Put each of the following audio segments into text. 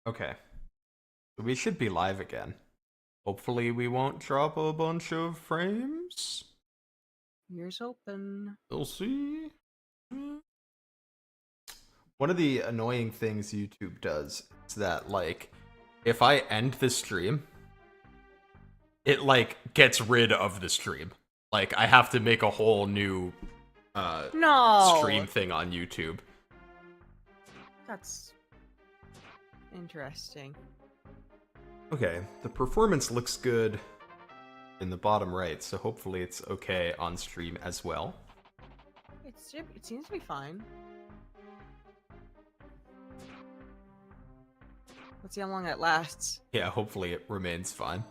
Okay. We should be live again. Hopefully we won't drop a bunch of frames. Ears open. We'll see. One of the annoying things YouTube does is that, like, if I end the stream, it, like, gets rid of the stream. Like, I have to make a whole new stream thing on YouTube. That's interesting. Okay, the performance looks good in the bottom right, so hopefully it's okay on stream as well. It seems to be fine. Let's see how long it lasts. Yeah, hopefully it remains fine.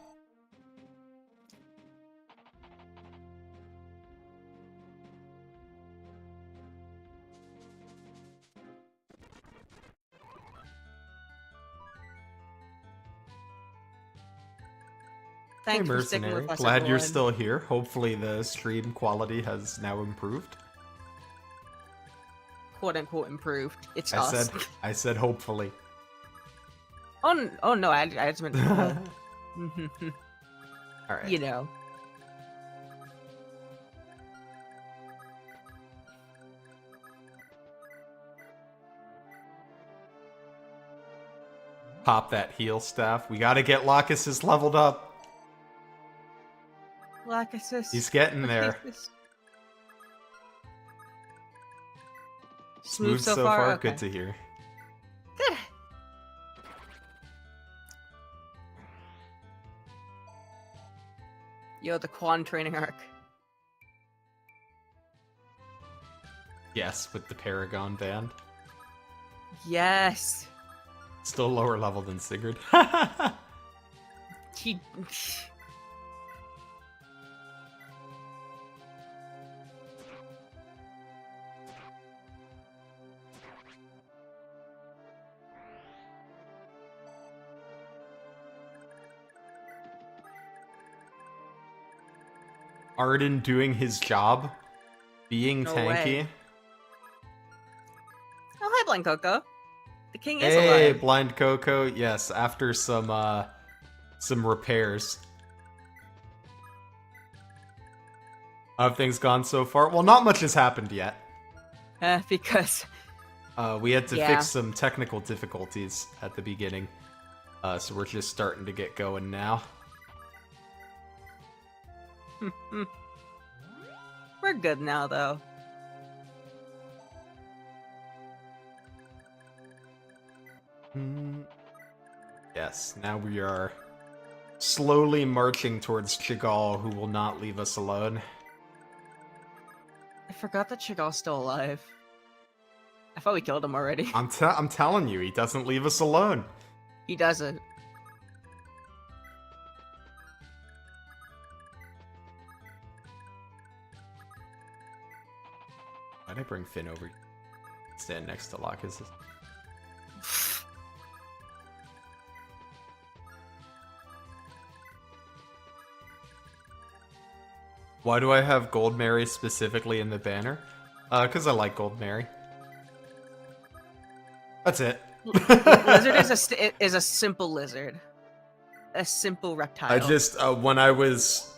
Thanks hey, for sticking Mercenary. with us, Glad everyone. you're still here. Hopefully the stream quality has now improved. Quote unquote improved. It's us. I said hopefully. Oh no, I just meant Alright. you know. Pop that heal staff. We gotta get Lachesis leveled up. Lachesis. He's getting there. Smooth so far. Okay. Good to hear. Good. Yo, the Quan training arc. Yes, with the Paragon band. Yes. Still lower level than Sigurd. He. Arden doing his job. Being No tanky. way. Oh, hi, Blind Coco. The king is Hey, alive. Blind Coco. Yes, after some repairs. How have things gone so far? Well, not much has happened yet. Because We had to Yeah. fix some technical difficulties at the beginning. So we're just starting to get going now. we're good now, though. Yes, now we are slowly marching towards Chagall, who will not leave us alone. I forgot that Chagall's still alive. I thought we killed him already. I'm telling you, he doesn't leave us alone. He doesn't. Why'd I bring Finn over? Stand next to Lachesis. Why do I have Gold Mary specifically in the banner? Because I like Gold Mary. That's it. Lizard is a simple lizard. A simple reptile. I just, when I was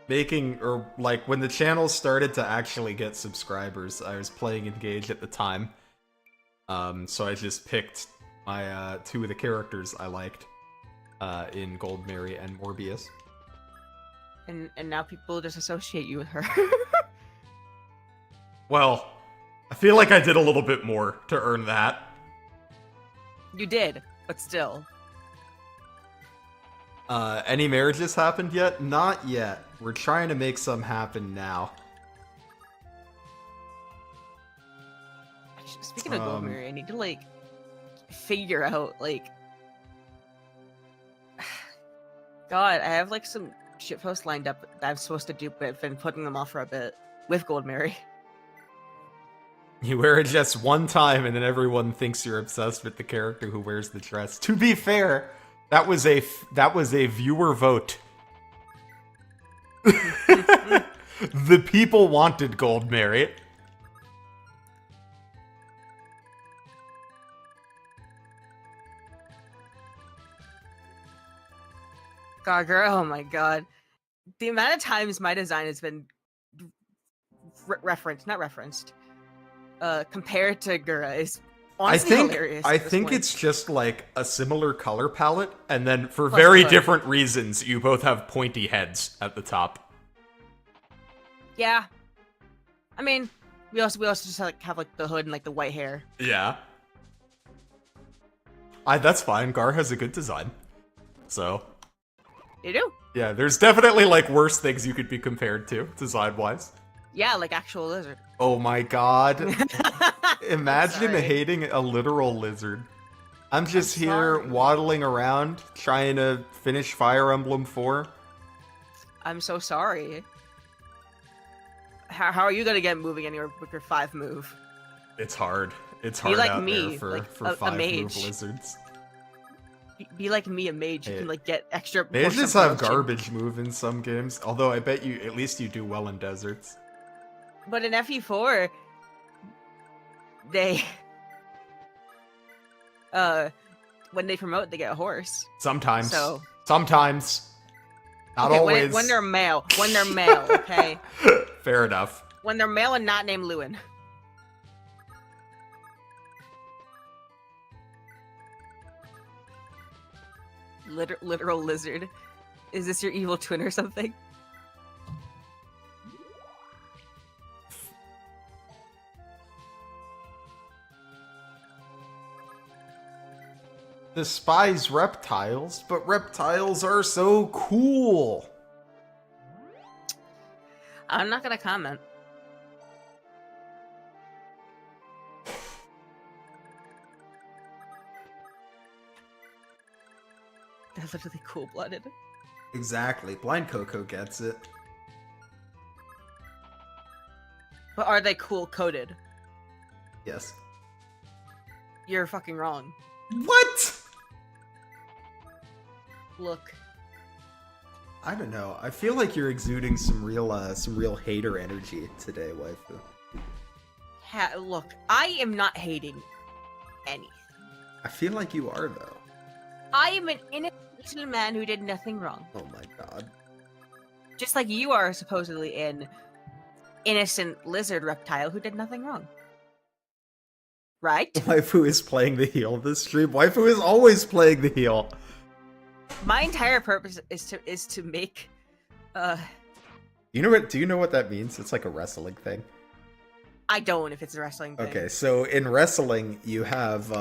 making, or like when the channel started to actually get subscribers, I was playing Engage at the time. So I just picked my two of the characters I liked in Gold Mary and Morbius. And now people just associate you with her. Well, I feel like I did a little bit more to earn that. You did, but still. Any marriages happened yet? Not yet. We're trying to make some happen now. Speaking of Gold Mary, I need to, like, figure out, like... God, I have, like, some shitposts lined up that I'm supposed to do, but I've been putting them off for a bit. With Gold Mary. You wear it just one time and then everyone thinks you're obsessed with the character who wears the dress. To be fair, that was a viewer vote. The people wanted Gold Mary. God, girl, oh my god. The amount of times my design has been compared to Gura is honestly hilarious. I think it's just like a similar color palette, and then for Plus very hood. different reasons, you both have pointy heads at the top. Yeah. I mean, we also just have like the hood and like the white hair. Yeah. That's fine. Gar has a good design. So. You do? Yeah, there's definitely like worse things you could be compared to, design-wise. Yeah, like actual lizard. Oh my god. Imagine sorry. hating a literal lizard. I'm just here sorry. waddling around, trying to finish Fire Emblem 4. I'm so sorry. How are you gonna get moving anywhere with your 5 move? It's hard. It's Be hard like out me, there for, like for a 5 move mage. lizards. Be like me, a mage. You can like get extra. Mages more have approaching. garbage move in some games, although I bet you at least you do well in deserts. But in FE4, they when they promote, they get a horse. Sometimes. So Sometimes. Not okay, always. when they're male, okay. Fair enough. When they're male and not named Lewyn. Literal lizard. Is this your evil twin or something? Despise reptiles, but reptiles are so cool. I'm not gonna comment. They're literally cool-blooded. Exactly. Blind Coco gets it. But are they cool-coded? Yes. You're fucking wrong. What? Look. I don't know. I feel like you're exuding some real hater energy today, waifu. Look, I am not hating anything. I feel like you are, though. I am an innocent little man who did nothing wrong. Oh my god. Just like you are supposedly an innocent lizard reptile who did nothing wrong. Right? Waifu is playing the heel this stream. Waifu is always playing the heel. My entire purpose is to make Do you know what that means? It's like a wrestling thing. I don't if it's a wrestling thing. Okay, so in wrestling you have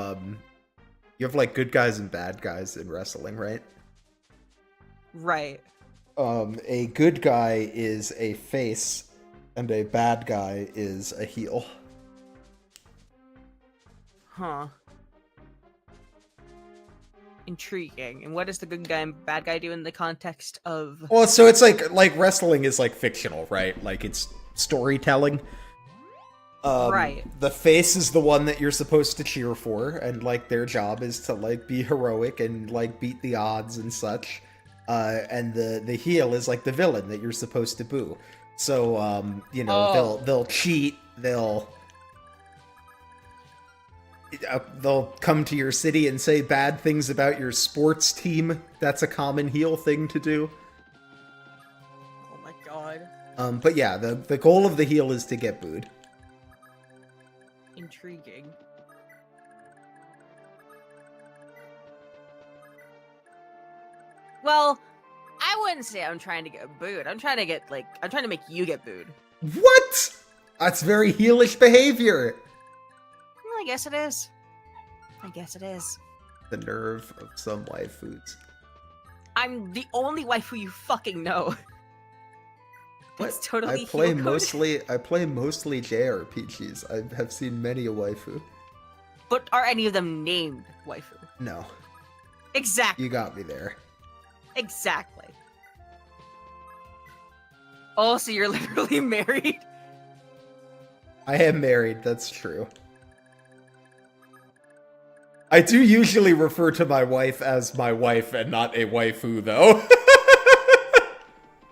like good guys and bad guys in wrestling, right? Right. A good guy is a face and a bad guy is a heel. Huh. Intriguing. And what does the good guy and bad guy do in the context of... Well, so it's like wrestling is like fictional, right? Like it's storytelling. Right. The face is the one that you're supposed to cheer for, and like their job is to like be heroic and like beat the odds and such. And the heel is like the villain that you're supposed to boo. So you know, they'll cheat, they'll come to your city and say bad things about your sports team. That's a common heel thing to do. Oh my god. But yeah, the goal of the heel is to get booed. Intriguing. Well, I wouldn't say I'm trying to get booed. I'm trying to make you get booed. What? That's very heelish behavior. Well, I guess it is. The nerve of some waifus. I'm the only waifu you fucking know. That's totally I play heel-coded. mostly JRPGs. I have seen many a waifu. But are any of them named waifu? No. Exactly. You got me there. Exactly. Oh, so you're literally married? I am married, that's true. I do usually refer to my wife as my wife and not a waifu, though.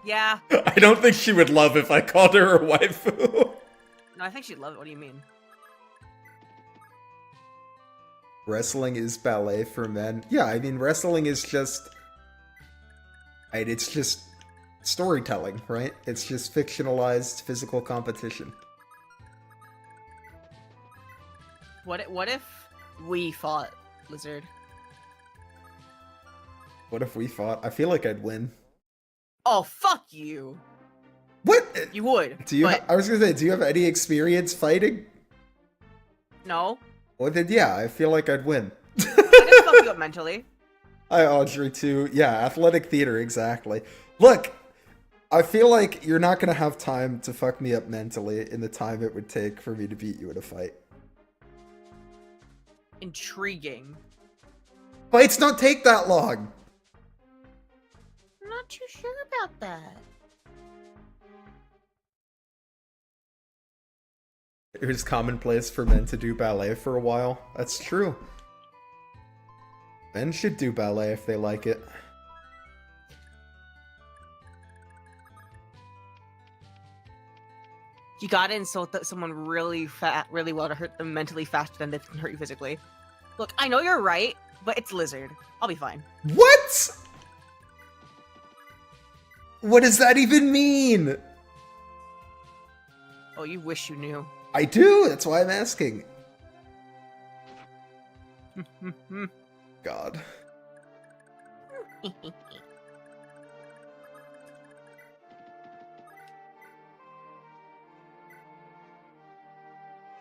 Yeah. I don't think she would love if I called her a waifu. No, I think she'd love it. What do you mean? Wrestling is ballet for men. Yeah, I mean, wrestling is just... Right? It's just storytelling, right? It's just fictionalized physical competition. What if we fought Lizard? What if we fought? I feel like I'd win. Oh, fuck you. What? You would. Do you? But... I was gonna say, do you have any experience fighting? No. Well, then yeah, I feel like I'd win. I just fuck you up mentally. Hi, Audrey, too. Yeah, athletic theater, exactly. Look, I feel like you're not gonna have time to fuck me up mentally in the time it would take for me to beat you in a fight. Intriguing. Fights don't take that long. I'm not too sure about that. It was commonplace for men to do ballet for a while. That's true. Men should do ballet if they like it. You gotta insult someone really well to hurt them mentally faster than they can hurt you physically. Look, I know you're right, but it's Lizard. I'll be fine. What? What does that even mean? Oh, you wish you knew. I do, that's why I'm asking. God.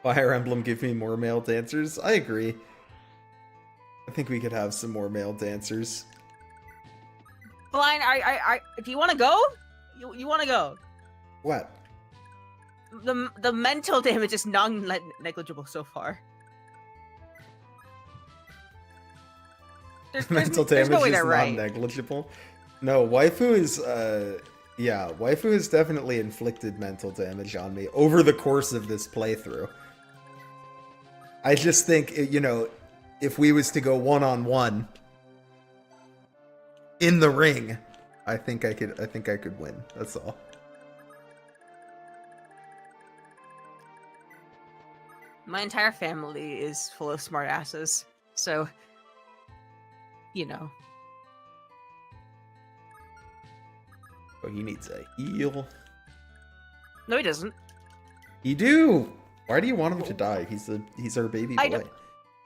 Fire Emblem give me more male dancers? I agree. I think we could have some more male dancers. Blind, do you want to go? You want to go? What? The mental damage is non-negligible so far. Mental there's damage no way is they're right. non-negligible. No, waifu is, yeah, waifu has definitely inflicted mental damage on me over the course of this playthrough. I just think, you know, if we was to go one-on-one in the ring, I think I could win. That's all. My entire family is full of smartasses, so, you know. Oh, he needs a heal. No, he doesn't. You do. Why do you want him to die? He's our baby boy.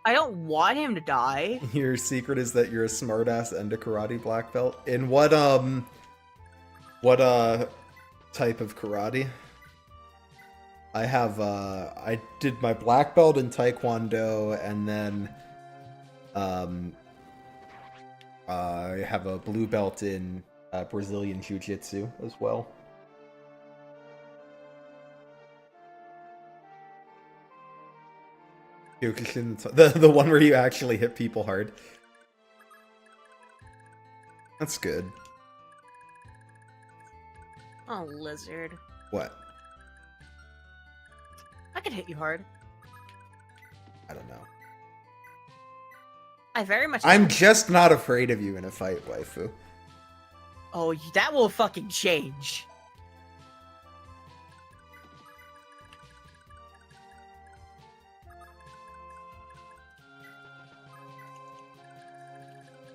I don't want him to die. Your secret is that you're a smartass and a karate black belt. In what type of karate? I have I did my black belt in taekwondo, and then I have a blue belt in Brazilian jiu-jitsu as well. The one where you actually hit people hard. That's good. Oh, Lizard. What? I could hit you hard. I don't know. I very much... I'm just not afraid of you in a fight, waifu. Oh, that will fucking change.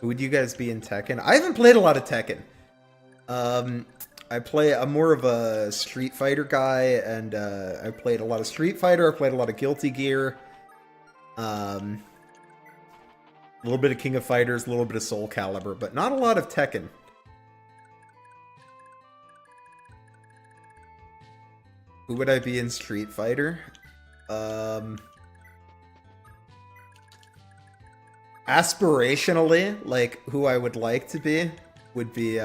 Who would you guys be in Tekken? I haven't played a lot of Tekken. I'm more of a Street Fighter guy, and I played a lot of Street Fighter. I played a lot of Guilty Gear. A little bit of King of Fighters, a little bit of Soul Calibur, but not a lot of Tekken. Who would I be in Street Fighter? Aspirationally, like, who I would like to be would be,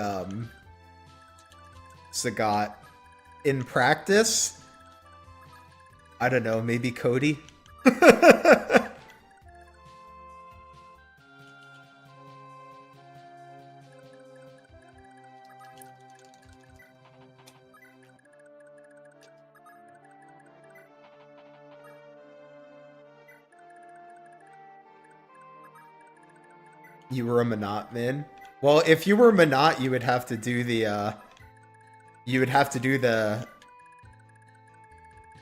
Sagat. In practice, I don't know, maybe Cody? You were a Manat man? Well, if you were Manat, you would have to do the,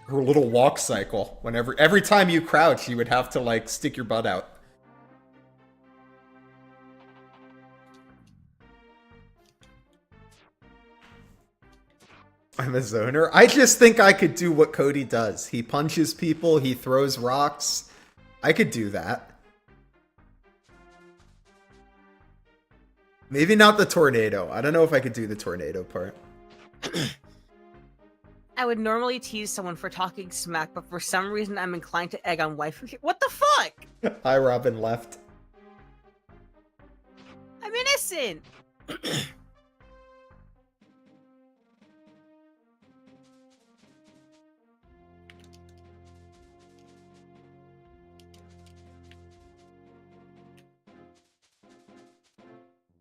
her little walk cycle. Every time you crouch, you would have to, like, stick your butt out. I'm a zoner. I just think I could do what Cody does. He punches people, he throws rocks. I could do that. Maybe not the tornado. I don't know if I could do the tornado part. I would normally tease someone for talking smack, but for some reason I'm inclined to egg on waifu here. What the fuck? Hi, Robin left. I'm innocent!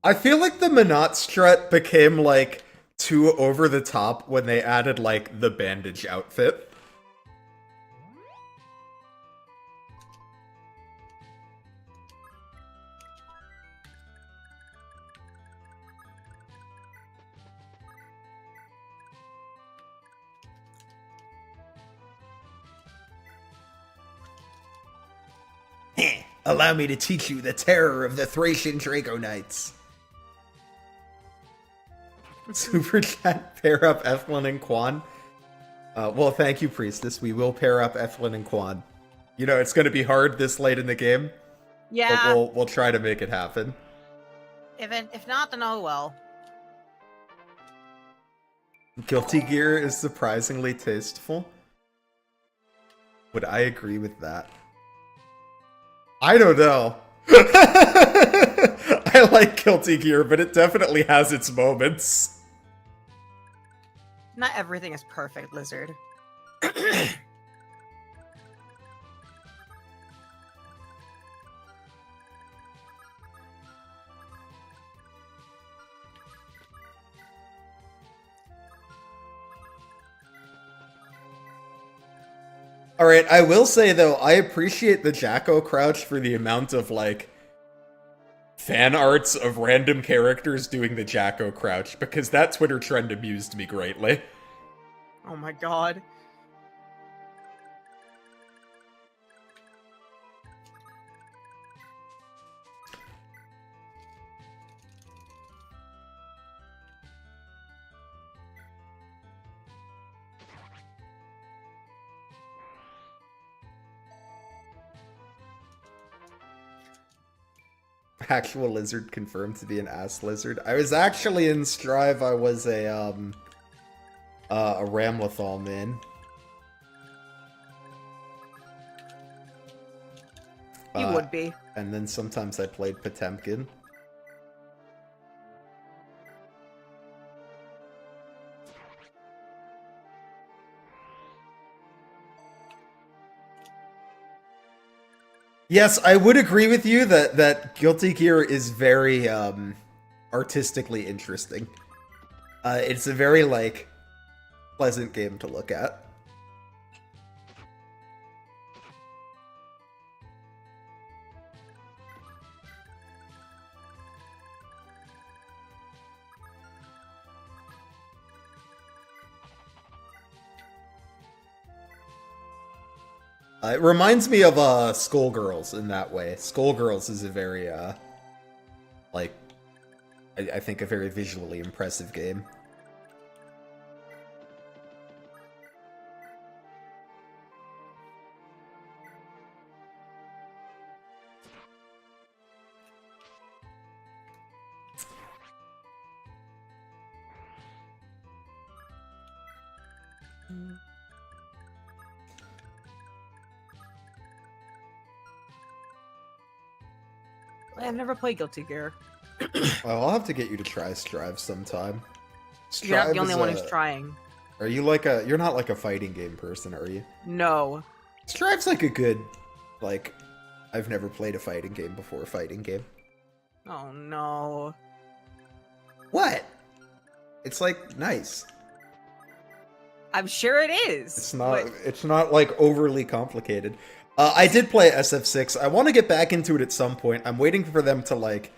I feel like the Minot strut became, like, too over the top when they added, like, the bandage outfit. Allow me to teach you the terror of the Thracian Draco Knights. Superchat, pair up Ethlyn and Quan. Well, thank you, Priestess. We will pair up Ethlyn and Quan. You know, it's going to be hard this late in the game. Yeah. But we'll try to make it happen. If not, then oh well. Guilty Gear is surprisingly tasteful. Would I agree with that? I don't know. I like Guilty Gear, but it definitely has its moments. Not everything is perfect, Lizard. Alright, I will say though, I appreciate the Jacko crouch for the amount of, like, fan arts of random characters doing the Jacko crouch, because that Twitter trend amused me greatly. Oh my god. Actual lizard confirmed to be an ass lizard. I was actually in Strive, I was a Ramlethal man. You would be. And then sometimes I played Potemkin. Yes, I would agree with you that Guilty Gear is very artistically interesting. It's a very, like, pleasant game to look at. It reminds me of Skullgirls in that way. Skullgirls is a very, like, I think a very visually impressive game. I've never played Guilty Gear. Well, I'll have to get you to try Strive sometime. You're not the only is one who's trying. Are you like a... You're not like a fighting game person, are you? No. Strive's like a good... Like, I've never played a fighting game before fighting game. Oh no. What? It's like nice. I'm sure it is. It's not. It's not like overly complicated. I did play SF6. I want to get back into it at some point. I'm waiting for them to like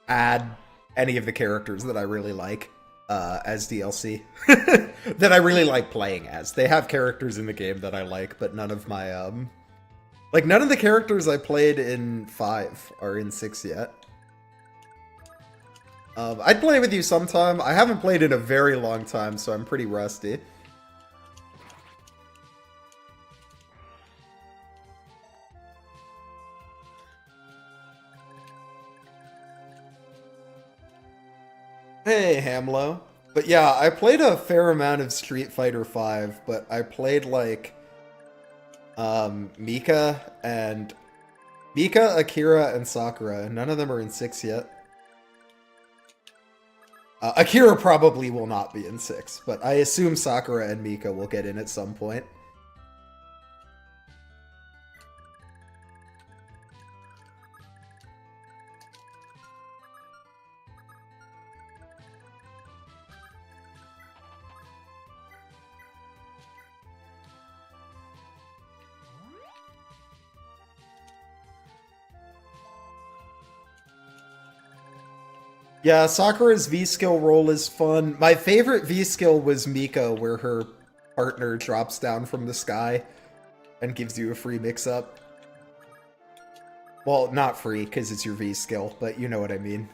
add any of the characters that I really like as DLC that I really like playing as. They have characters in the game that I like, but none of my like none of the characters I played in 5 are in 6 yet. I'd play with you sometime. I haven't played in a very long time, so I'm pretty rusty. Hey, Hamlo. But yeah, I played a fair amount of Street Fighter V, but I played like Mika, Akira, and Sakura. None of them are in 6 yet. Akira probably will not be in 6, but I assume Sakura and Mika will get in at some point. Yeah, Sakura's V-skill roll is fun. My favorite V-skill was Mika, where her partner drops down from the sky and gives you a free mix-up. Well, not free, because it's your V-skill, but you know what I mean.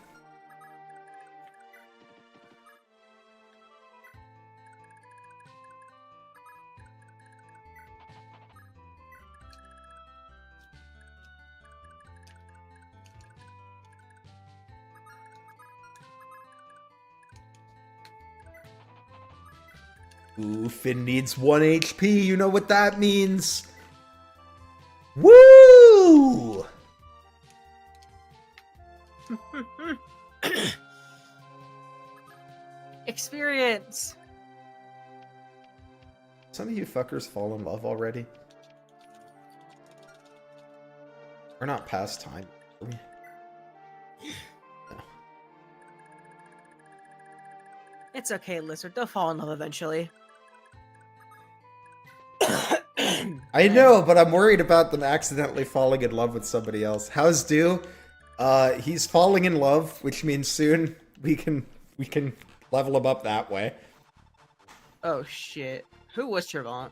Ooh, Finn needs 1 HP. You know what that means. Woo! Experience. Some of you fuckers fall in love already. We're not past time. Are we? No. It's okay, Lizard. They'll fall in love eventually. I know, but I'm worried about them accidentally falling in love with somebody else. How's Dew? He's falling in love, which means soon we can level him up that way. Oh shit. Who was Trevant?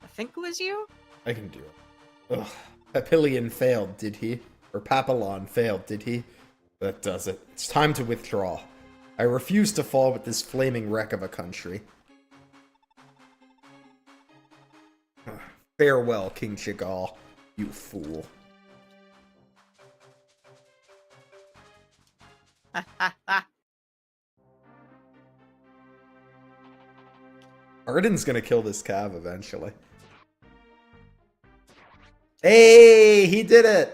I think it was you? I can do it. Ugh. Papillion failed, did he? Or Papillon failed, did he? That does it. It's time to withdraw. I refuse to fall with this flaming wreck of a country. Farewell, King Chagall, you fool. Arden's gonna kill this Cav eventually. Hey, he did it!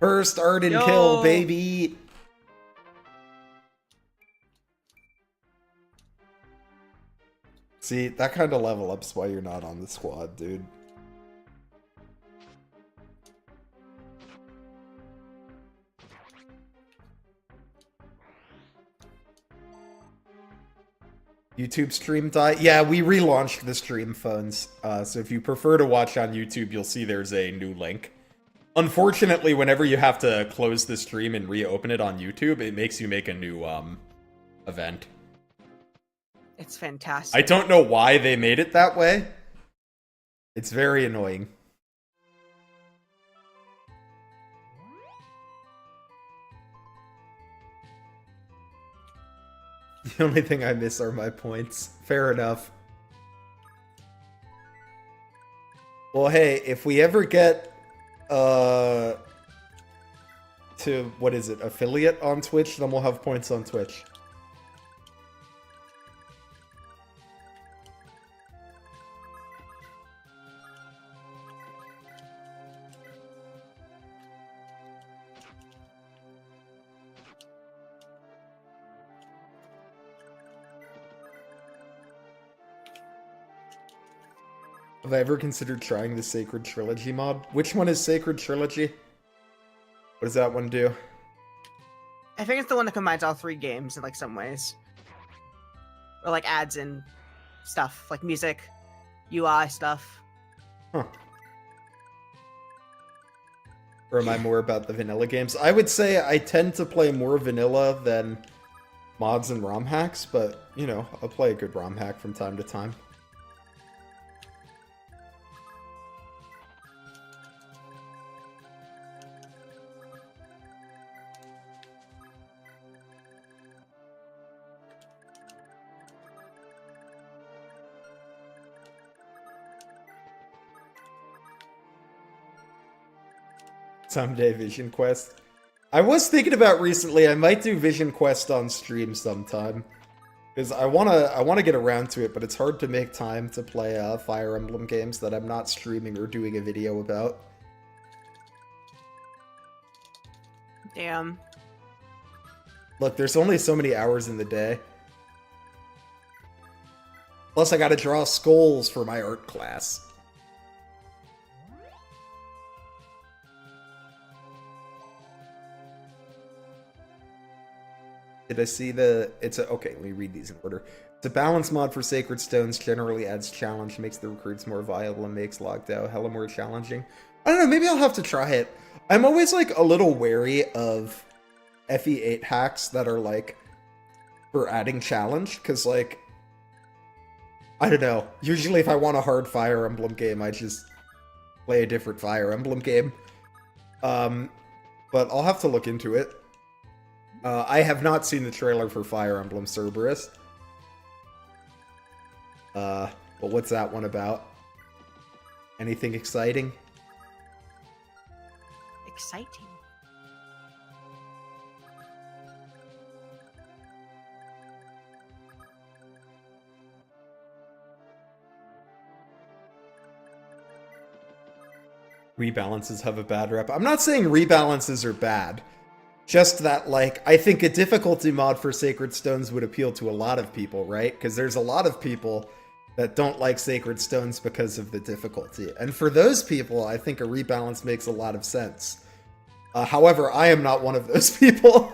First Arden kill, baby! See, that kind of level up's why you're not on the squad, dude. YouTube stream died? Yeah, we relaunched the stream phones. So if you prefer to watch on YouTube, you'll see there's a new link. Unfortunately, whenever you have to close the stream and reopen it on YouTube, it makes you make a new event. It's fantastic. I don't know why they made it that way. It's very annoying. The only thing I miss are my points. Fair enough. Well, hey, if we ever get to, what is it, affiliate on Twitch, then we'll have points on Twitch. Have I ever considered trying the Sacred Trilogy mod? Which one is Sacred Trilogy? What does that one do? I think it's the one that combines all 3 games in like some ways. Or like adds in stuff, like music, UI stuff. Huh. Or am I more about the vanilla games? I would say I tend to play more vanilla than mods and ROM hacks, but, you know, I'll play a good ROM hack from time to time. Someday Vision Quest. I was thinking about recently, I might do Vision Quest on stream sometime. Because I wanna get around to it, but it's hard to make time to play Fire Emblem games that I'm not streaming or doing a video about. Damn. Look, there's only so many hours in the day. Plus, I gotta draw skulls for my art class. Did I see the... Okay, let me read these in order. It's a balance mod for Sacred Stones, generally adds challenge, makes the recruits more viable, and makes lockdown hella more challenging. I don't know, maybe I'll have to try it. I'm always, like, a little wary of FE4 hacks that are, like, for adding challenge, because, like, I don't know. Usually if I want a hard Fire Emblem game, I just play a different Fire Emblem game. But I'll have to look into it. I have not seen the trailer for Fire Emblem Cerberus. But what's that one about? Anything exciting? Exciting. Rebalances have a bad rep. I'm not saying rebalances are bad. Just that, like, I think a difficulty mod for Sacred Stones would appeal to a lot of people, right? Because there's a lot of people that don't like Sacred Stones because of the difficulty. And for those people, I think a rebalance makes a lot of sense. However, I am not one of those people.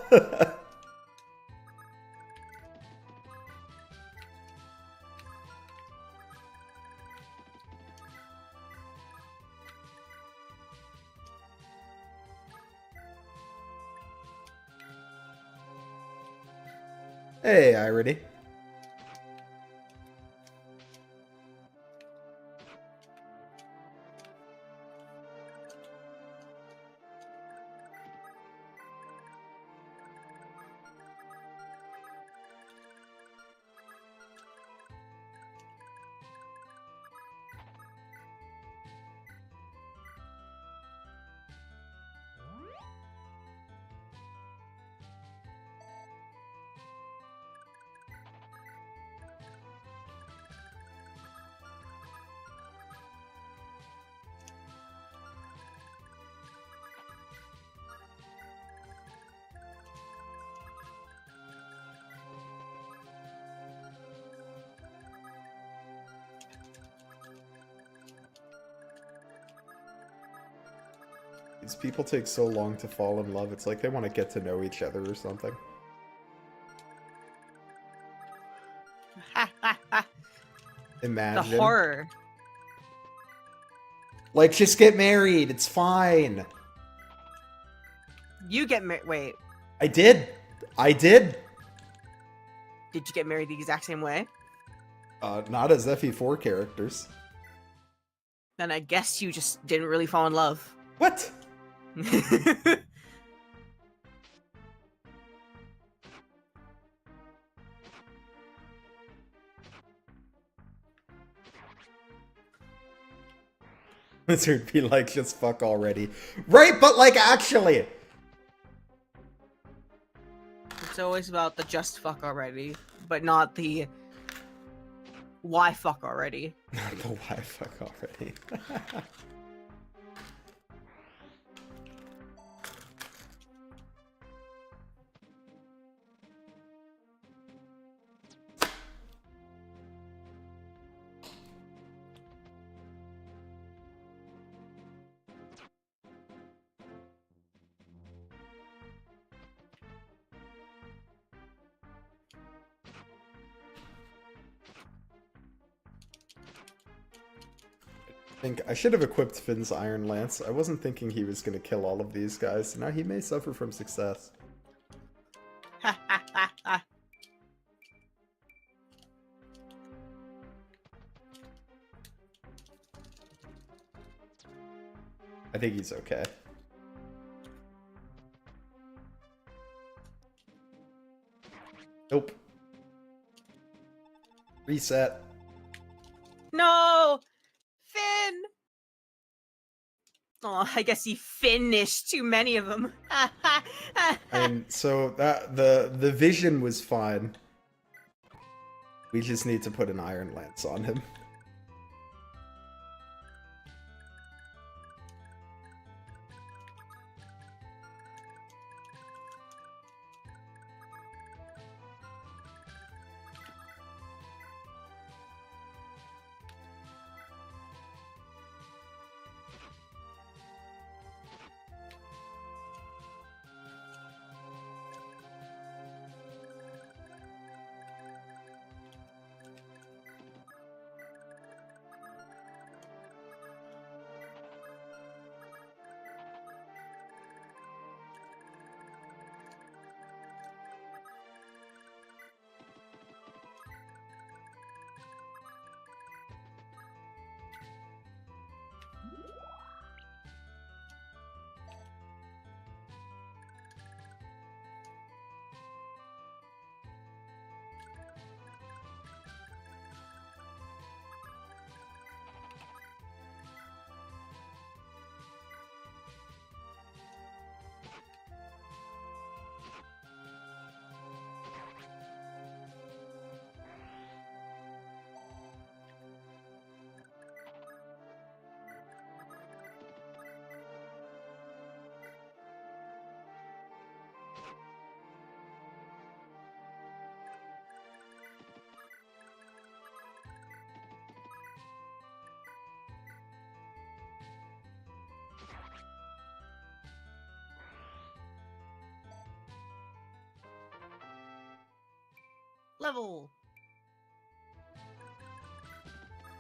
Hey, Ayra. These people take so long to fall in love. It's like they want to get to know each other or something. Imagine. The horror. Like, just get married. It's fine. You get married. Wait. I did. I did. Did you get married the exact same way? Not as FE4 characters. Then I guess you just didn't really fall in love. What? Wizard be like, just fuck already. Right, but like, actually. It's always about the just fuck already, but not the why fuck already. Not the why fuck already. I should have equipped Finn's Iron Lance. I wasn't thinking he was going to kill all of these guys. Now he may suffer from success. I think he's okay. Nope. Reset. No! Finn! Oh, I guess he finished too many of them. And so that the vision was fine. We just need to put an Iron Lance on him. Level.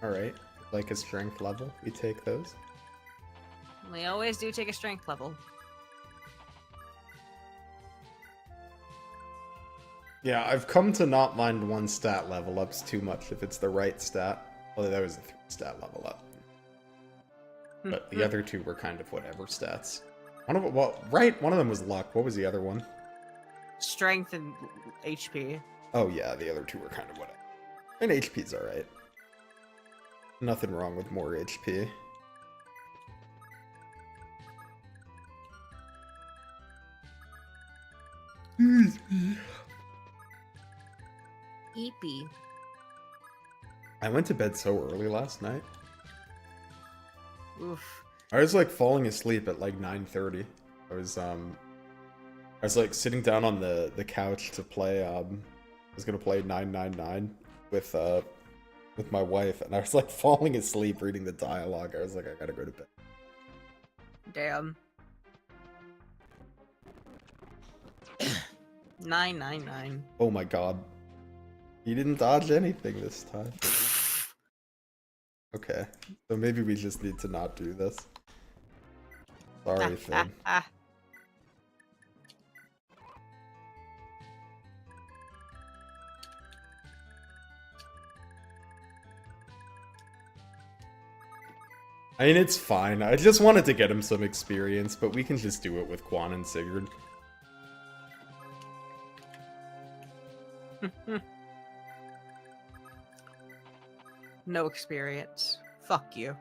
Alright, like a strength level, we take those. We always do take a strength level. Yeah, I've come to not mind one stat level ups too much if it's the right stat. Well, that was a 3-stat level up. But the other two were kind of whatever stats. One of them was luck. What was the other one? Strength and HP. Oh yeah, the other two were kind of whatever. And HP's alright. Nothing wrong with more HP. EP. I went to bed so early last night. Oof. I was like falling asleep at like 9:30. I was like sitting down on the couch to play I was gonna play 999 with my wife, and I was like falling asleep reading the dialogue. I was like, I gotta go to bed. Damn. 999. Oh my god. He didn't dodge anything this time. Okay, so maybe we just need to not do this. Sorry, Finn. I mean, it's fine. I just wanted to get him some experience, but we can just do it with Quan and Sigurd. No experience. Fuck you.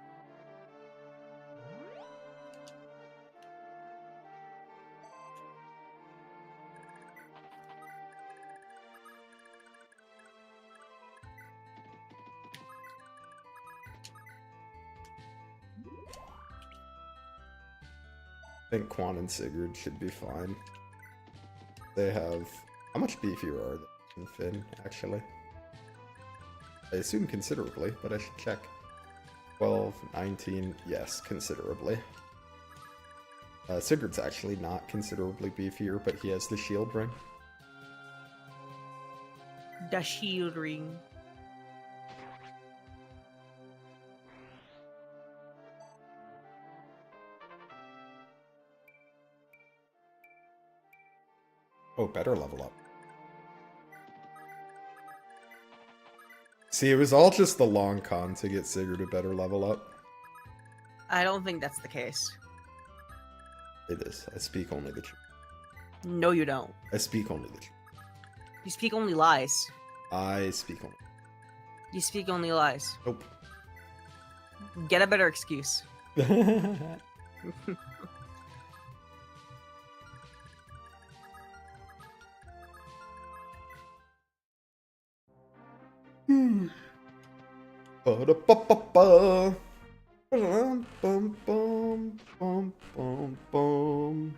I think Quan and Sigurd should be fine. They have... How much beefier are they than Finn, actually? I assume considerably, but I should check. 12, 19, yes, considerably. Sigurd's actually not considerably beefier, but he has the shield ring. The shield ring. Oh, better level up. See, it was all just the long con to get Sigurd a better level up. I don't think that's the case. It is. I speak only the truth. No, you don't. I speak only the truth. You speak only lies. I speak only. You speak only lies. Nope. Get a better excuse. Ba-da-ba-ba-ba. Bum, bum, bum, bum, bum, bum.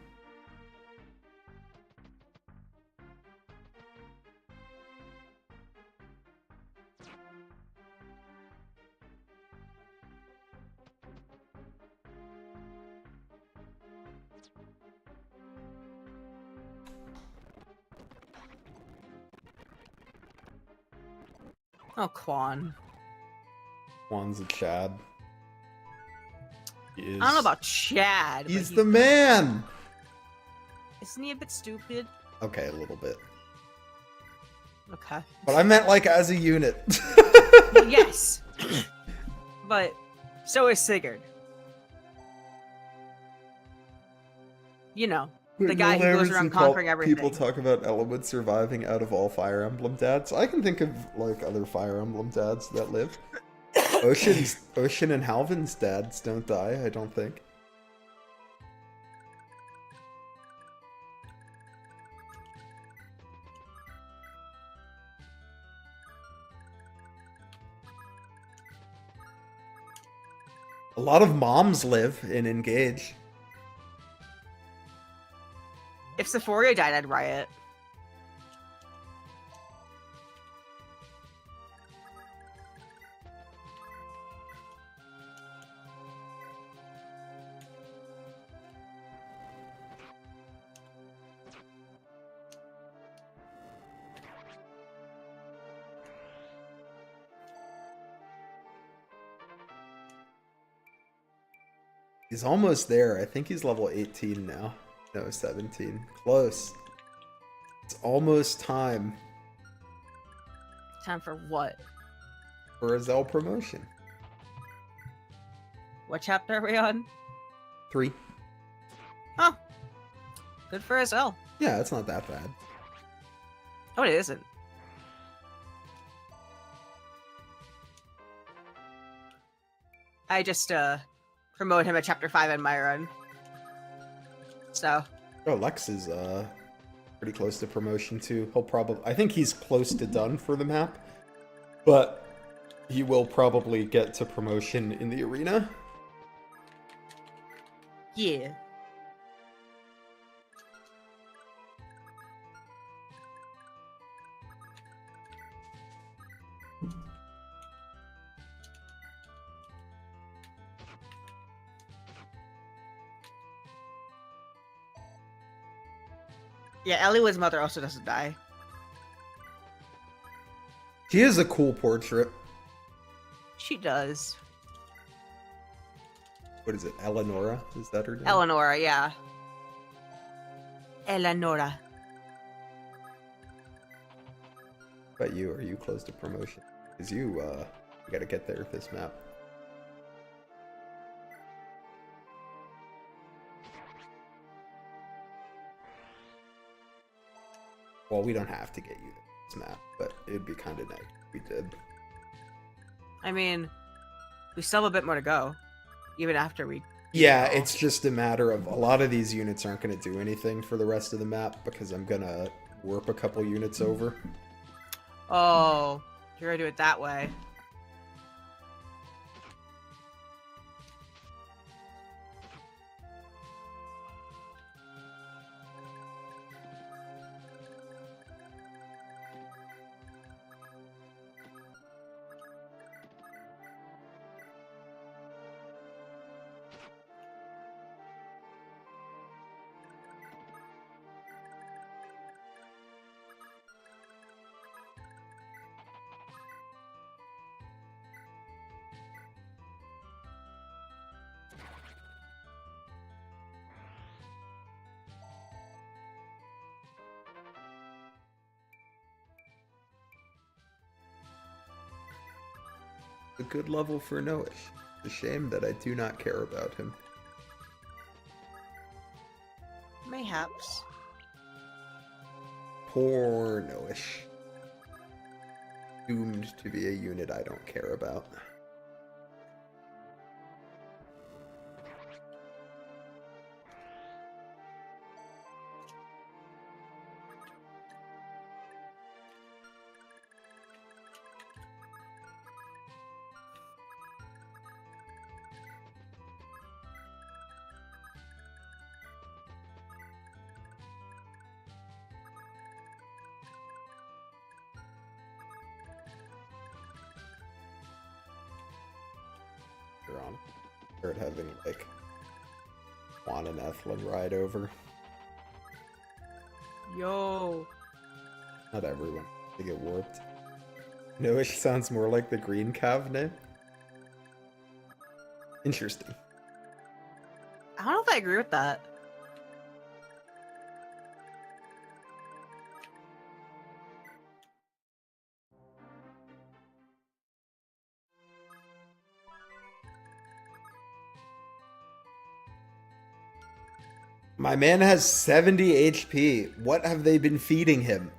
Oh, Quan. Juan's a Chad. He is... I don't know about Chad. He's but the man! Isn't he a bit stupid? Okay, a little bit. Okay. But I meant like as a unit. Well, yes. But so is Sigurd. You know, the guy who goes around conquering everything. People talk about Element surviving out of all Fire Emblem dads. I can think of like other Fire Emblem dads that live. Ocean and Halvin's dads don't die, I don't think. A lot of moms live in Engage. If Sephoria died, I'd riot. He's almost there. I think he's level 18 now. No, 17. Close. It's almost time. Time for what? For Azelle promotion. What chapter are we on? 3. Oh. Good for Azelle. Yeah, it's not that bad. Oh, it isn't. I just, promote him at chapter 5 in my run. So. Oh, Lex is pretty close to promotion too. He'll probably, I think he's close to done for the map, but he will probably get to promotion in the arena. Yeah. Yeah, Eliwad's mother also doesn't die. She is a cool portrait. She does. What is it? Eleonora? Is that her name? Eleonora, yeah. Eleonora. But you, are you close to promotion? Because you gotta get there with this map. Well, we don't have to get you this map, but it'd be kind of nice if we did. I mean, we still have a bit more to go, even after we... Yeah, it's just a matter of a lot of these units aren't going to do anything for the rest of the map because I'm going to warp a couple units over. Oh, you're going to do it that way. A good level for Noish. It's a shame that I do not care about him. Mayhaps. Poor Noish. Doomed to be a unit I don't care about. later on. Start having, like, Quan and Ethlyn ride over. Yo. Not everyone. They get warped. Noish sounds more like the green cav name. Interesting. I don't know if I agree with that. My man has 70 HP. What have they been feeding him?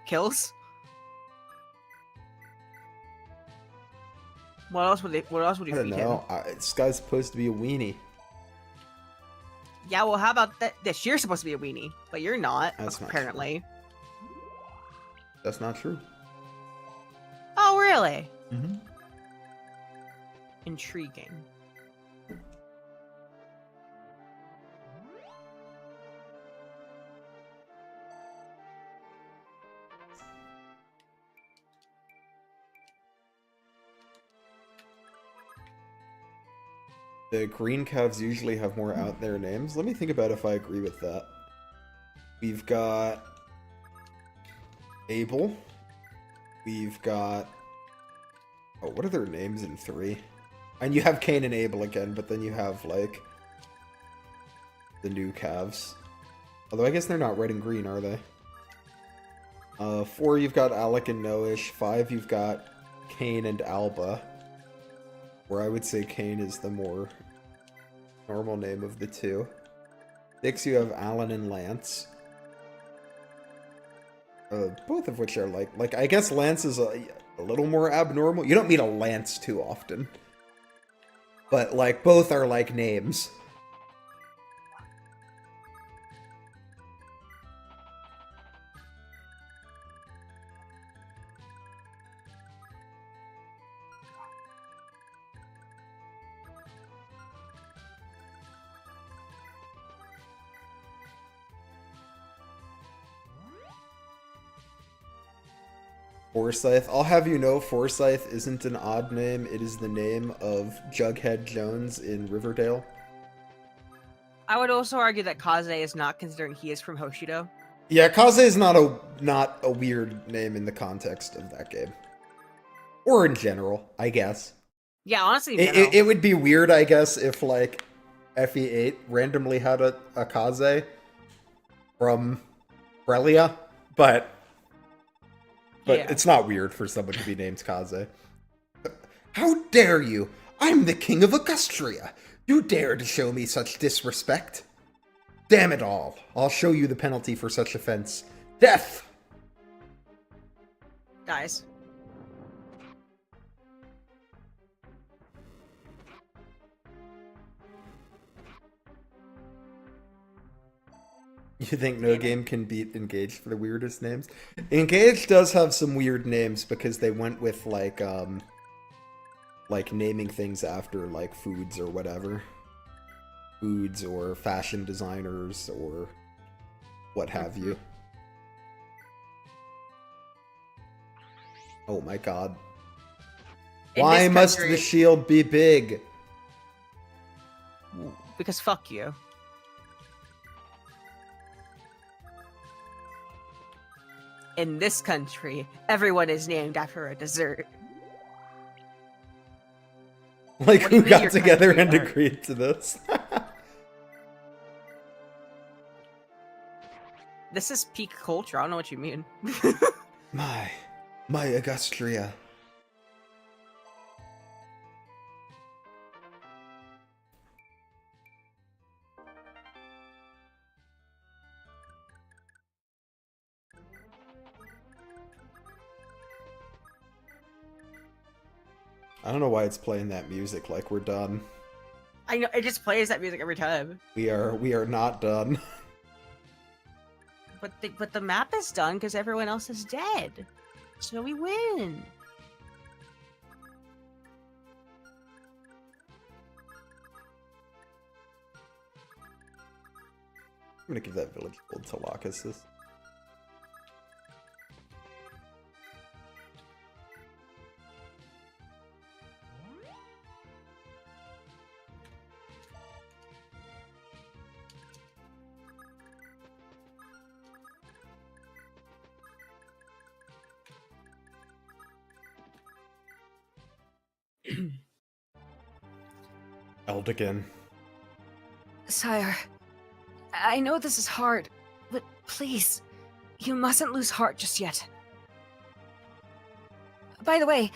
Kills? What else would I you don't feed know. him? This guy's supposed to be a weenie. Yeah, well, how about that? This you're supposed to be a weenie, but you're not, That's not apparently. That's not true. Oh, really? Mm-hmm. Intriguing. The green calves usually have more out there names. Let me think about if I agree with that. We've got Abel. We've got... Oh, what are their names in 3? And you have Cain and Abel again, but then you have, like, the new calves. Although I guess they're not red and green, are they? 4, you've got Alec and Noish. 5, you've got Cain and Alba. Where I would say Cain is the more normal name of the two. 6, you have Alan and Lance. Both of which are like I guess Lance is a little more abnormal. You don't meet a Lance too often. But, like, both are, like, names. Forsyth. I'll have you know, Forsyth isn't an odd name. It is the name of Jughead Jones in Riverdale. I would also argue that Kaze is not, considering he is from Hoshido. Yeah, Kaze is not a weird name in the context of that game. Or in general, I guess. Yeah, honestly, it would be weird, I guess, if, like, FE8 randomly had a Kaze from Frelia, but yeah. It's not weird for someone to be named Kaze. How dare you? I'm the king of Augustria. You dare to show me such disrespect? Damn it all. I'll show you the penalty for such offense. Death! Dies. You think no game can beat Engaged for the weirdest names? Engaged does have some weird names because they went with, like naming things after, like, foods or whatever. Foods or fashion designers or what have you. Oh my god. Why must the shield be big? Because fuck you. In this country, everyone is named after a dessert. Like, who got together and agreed to this? This is peak culture. I don't know what you mean. My Augustria. I don't know why it's playing that music like we're done. I know, it just plays that music every time. We are not done. But the map is done because everyone else is dead. So we win. I'm gonna give that village gold to Lachesis. Eldigan. Sire, I know this is hard, but please, you mustn't lose heart just yet. By the way,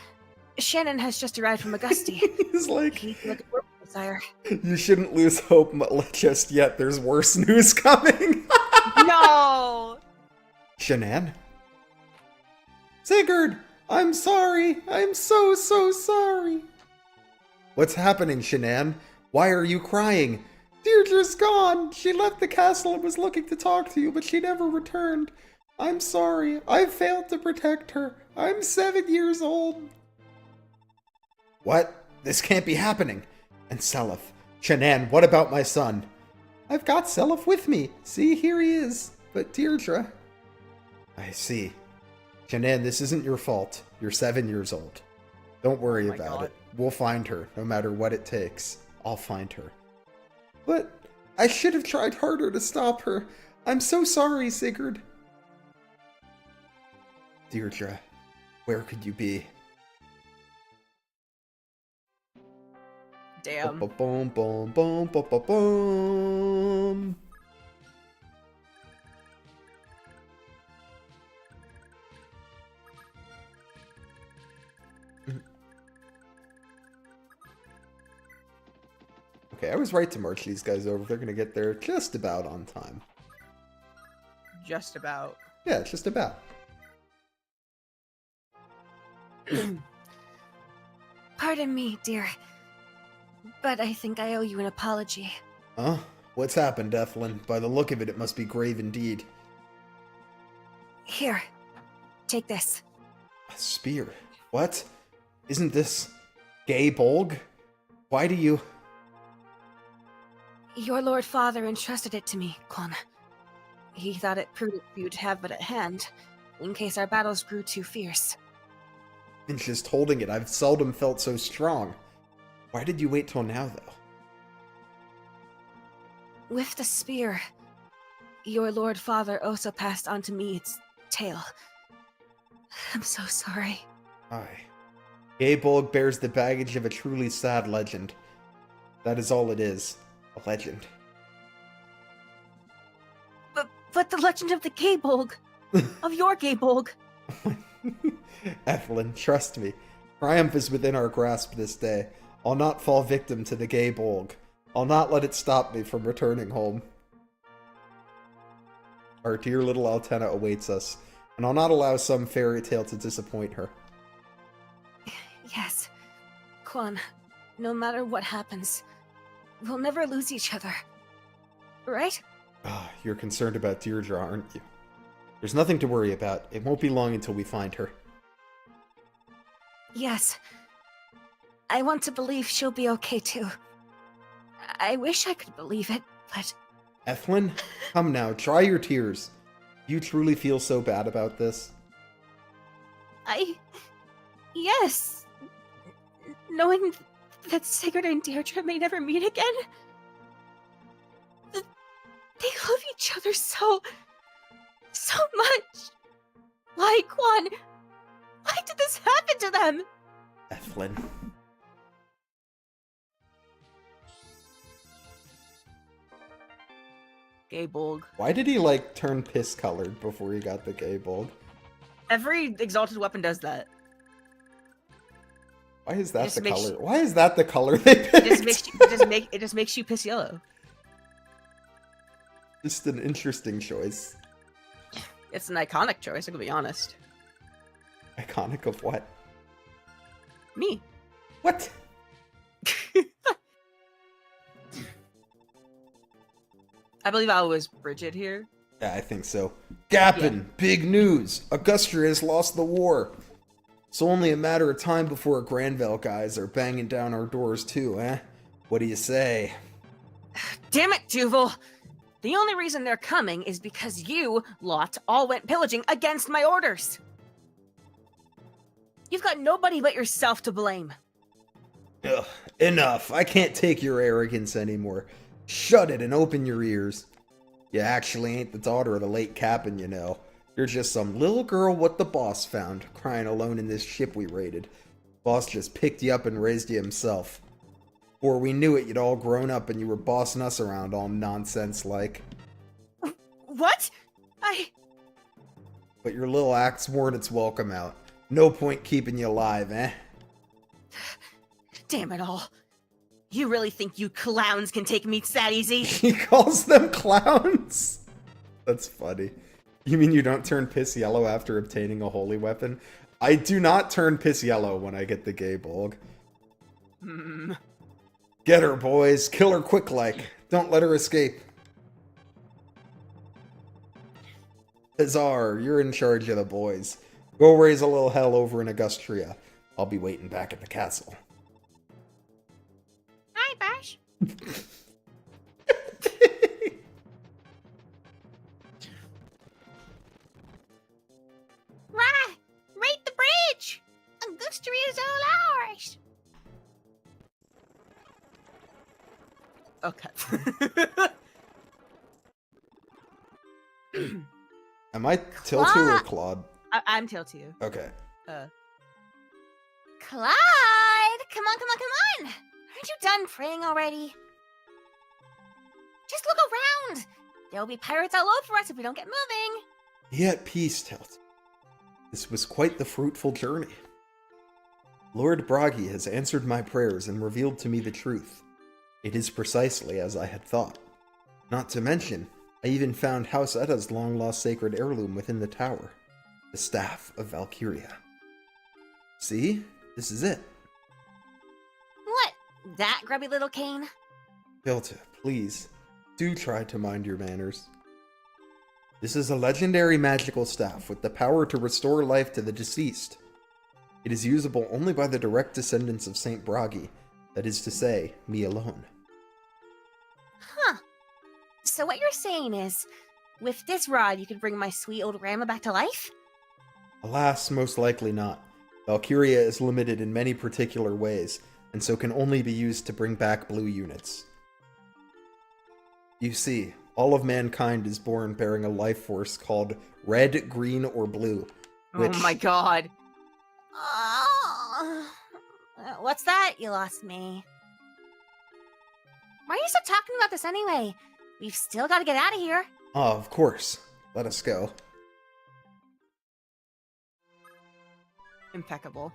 Shannon has just arrived from Augusti. He's like, He's looking forward to it, Sire. you shouldn't lose hope just yet. There's worse news coming. No! Shannon? Sigurd! I'm sorry! I'm so sorry! What's happening, Shannon? Why are you crying? Deirdre's gone! She left the castle and was looking to talk to you, but she never returned. I'm sorry. I failed to protect her. I'm 7 years old. What? This can't be happening. And Seliph. Shannon, what about my son? I've got Seliph with me. See, here he is. But Deirdre... I see. Shannon, this isn't your fault. You're 7 years old. Don't worry about it. We'll find her, no matter what it takes. I'll find her. But I should have tried harder to stop her. I'm so sorry, Sigurd. Deirdre, where could you be? Damn. Boom, boom, boom, boom, boom, boom. Okay, I was right to march these guys over. They're gonna get there just about on time. Just about. Yeah, just about. Pardon me, dear, but I think I owe you an apology. Huh? What's happened, Ethelyn? By the look of it, it must be grave indeed. Here, take this. A spear? What? Isn't this gay bolg? Why do you... Your Lord Father entrusted it to me, Quan. He thought it prudent for you to have it at hand, in case our battles grew too fierce. And just holding it, I've seldom felt so strong. Why did you wait till now, though? With the spear, your Lord Father also passed on to me its tale. I'm so sorry. Aye. Gay bolg bears the baggage of a truly sad legend. That is all it is. A legend. But the legend of the Gaybolg! Of your Gaybolg! Ethelyn, trust me. Triumph is within our grasp this day. I'll not fall victim to the gay bolg. I'll not let it stop me from returning home. Our dear little Altena awaits us, and I'll not allow some fairy tale to disappoint her. Yes. Quan, no matter what happens, we'll never lose each other. Right? Ah, you're concerned about Deirdre, aren't you? There's nothing to worry about. It won't be long until we find her. Yes. I want to believe she'll be okay too. I wish I could believe it, but... Ethelyn, come now, dry your tears. You truly feel so bad about this? Yes. Knowing that Sigurd and Deirdre may never meet again. They love each other so much. Why, Quan? Why did this happen to them? Ethelyn. Gaybolg. Why did he, turn piss-colored before he got the gay bolg? Every exalted weapon does that. Why is that just the makes color? Why is that the color they picked? It just makes you piss yellow. Just an interesting choice. It's an iconic choice, I'm gonna be honest. Iconic of what? Me. What? I believe I was Bridgid here. Yeah, I think so. Gappin! Big news! Augusta has lost the war! It's only a matter of time before Granville guys are banging down our doors too, eh? What do you say? Damn it, Duval! The only reason they're coming is because you lot all went pillaging against my orders. You've got nobody but yourself to blame. Ugh, enough. I can't take your arrogance anymore. Shut it and open your ears. You actually ain't the daughter of the late captain, you know. You're just some little girl what the boss found, crying alone in this ship we raided. Boss just picked you up and raised you himself. Before we knew it, you'd all grown up and you were bossing us around all nonsense-like. What? But your little act's worn its welcome out. No point keeping you alive, eh? Damn it all. You really think you clowns can take meats that easy? He calls them clowns? That's funny. You mean you don't turn piss yellow after obtaining a holy weapon? I do not turn piss yellow when I get the gay bulg. Get her, boys. Kill her quick like. Don't let her escape. Azar, you're in charge of the boys. Go raise a little hell over in Augustria. I'll be waiting back at the castle. Hi, Bash. Right! Rate the bridge! Augustria's all ours! Okay. Am I Tailtiu or Claude? I'm Tailtiu. Okay. Clyde! Come on, come on, come on! Aren't you done praying already? Just look around! There'll be pirates all over us if we don't get moving! Be at peace, Tailtiu. This was quite the fruitful journey. Lord Bragi has answered my prayers and revealed to me the truth. It is precisely as I had thought. Not to mention, I even found House Edda's long-lost sacred heirloom within the tower. The Staff of Valkyria. See? This is it. What? That grubby little cane? Tailtiu, please, do try to mind your manners. This is a legendary magical staff with the power to restore life to the deceased. It is usable only by the direct descendants of Saint Bragi, that is to say, me alone. Huh. So what you're saying is, with this rod you could bring my sweet old grandma back to life? Alas, most likely not. Valkyria is limited in many particular ways, and so can only be used to bring back blue units. You see, all of mankind is born bearing a life force called red, green, or blue. Which... Oh my god. What's that? You lost me. Why are you still talking about this anyway? We've still got to get out of here. Oh, of course. Let us go. Impeccable.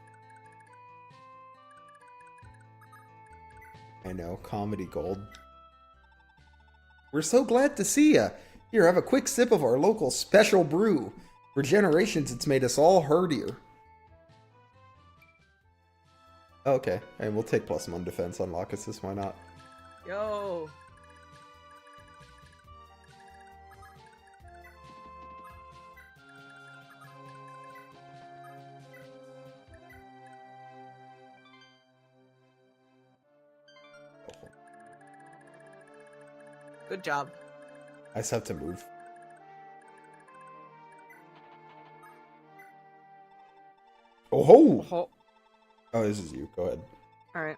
I know, comedy gold. We're so glad to see ya. Here, have a quick sip of our local special brew. For generations, it's made us all herdier. Okay, and we'll take +1 defense on Lachesis, why not? Yo. Good job. I just have to move. Oh ho! Oh, Oh, this is you. Go ahead. alright.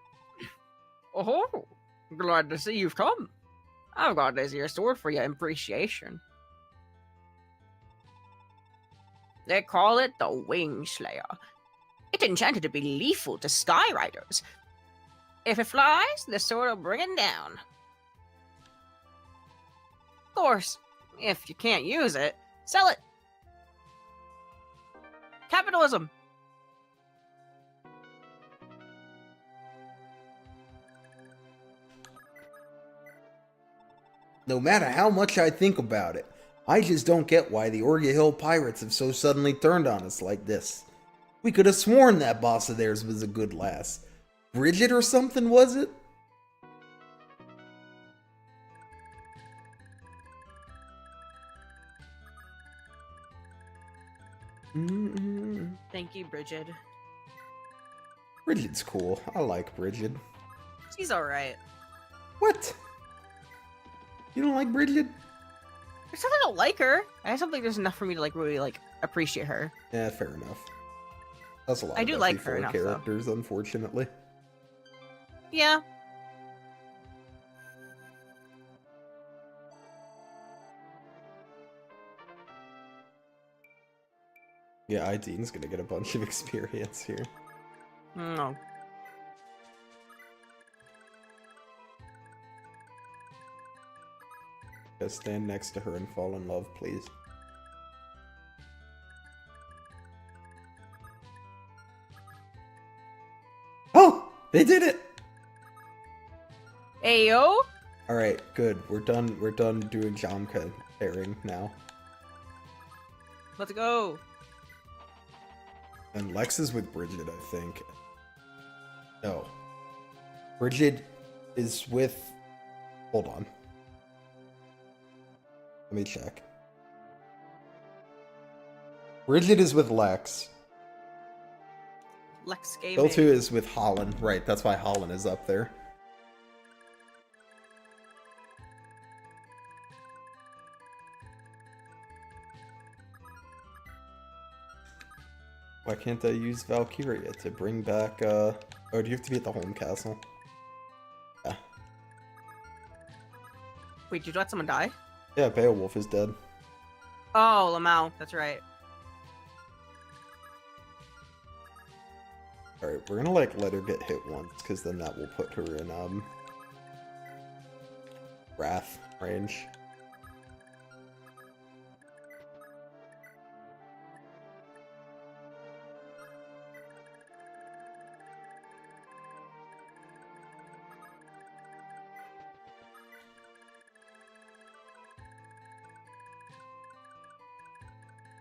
Oh, glad to see you've come. I've got this here sword for your appreciation. They call it the Wing Slayer. It's enchanted to be lethal to Sky Riders. If it flies, the sword will bring it down. Of course, if you can't use it, sell it. Capitalism. No matter how much I think about it, I just don't get why the Orga Hill pirates have so suddenly turned on us like this. We could have sworn that boss of theirs was a good lass. Bridgid or something, was it? Thank you, Bridgid. Bridgid's cool. I like Bridgid. She's alright. What? You don't like Bridgid? There's not that I don't like her. I just don't think there's enough for me to really appreciate her. Yeah, fair enough. That's a lot I of do like her FE4 enough, though. characters, unfortunately. Yeah. Yeah, Aideen's gonna get a bunch of experience here. No. Just stand next to her and fall in love, please. Oh! They did it! Ayo. Alright, good. We're done doing Jamke pairing now. Let's go. And Lex is with Bridgid, I think. No. Bridgid is with... Hold on. Let me check. Bridgid is with Lex. Lex Gaming. Tailtiu is with holyn. Right, that's why holyn is up there. Why can't I use Valkyria to bring back, Oh, do you have to be at the home castle? Yeah. Wait, did you let someone die? Yeah, Beowulf is dead. Oh, Lamau. That's right. Alright, we're gonna, like, let her get hit once, because then that will put her in, Wrath range.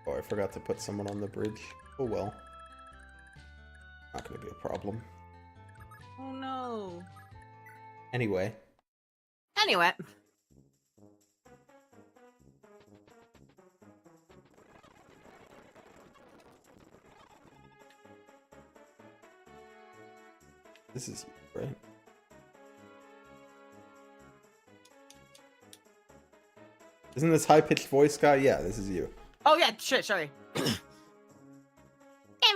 Oh, I forgot to put someone on the bridge. Oh well. Not gonna be a problem. Oh no. Anyway. Anyway. This is you, right? Isn't this high-pitched voice guy? Yeah, this is you. Oh yeah, shit, sorry. Them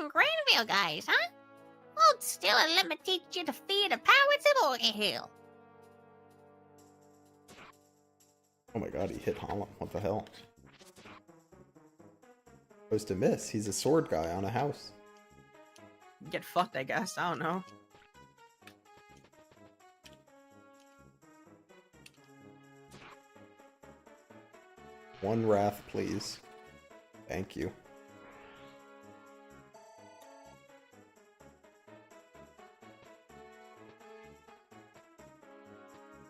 Greenville guys, huh? Hold still and let me teach you to fear the powers of Orgy Hill. Oh my god, he hit holyn. What the hell? Supposed to miss. He's a sword guy on a house. Get fucked, I guess. I don't know. One wrath, please. Thank you.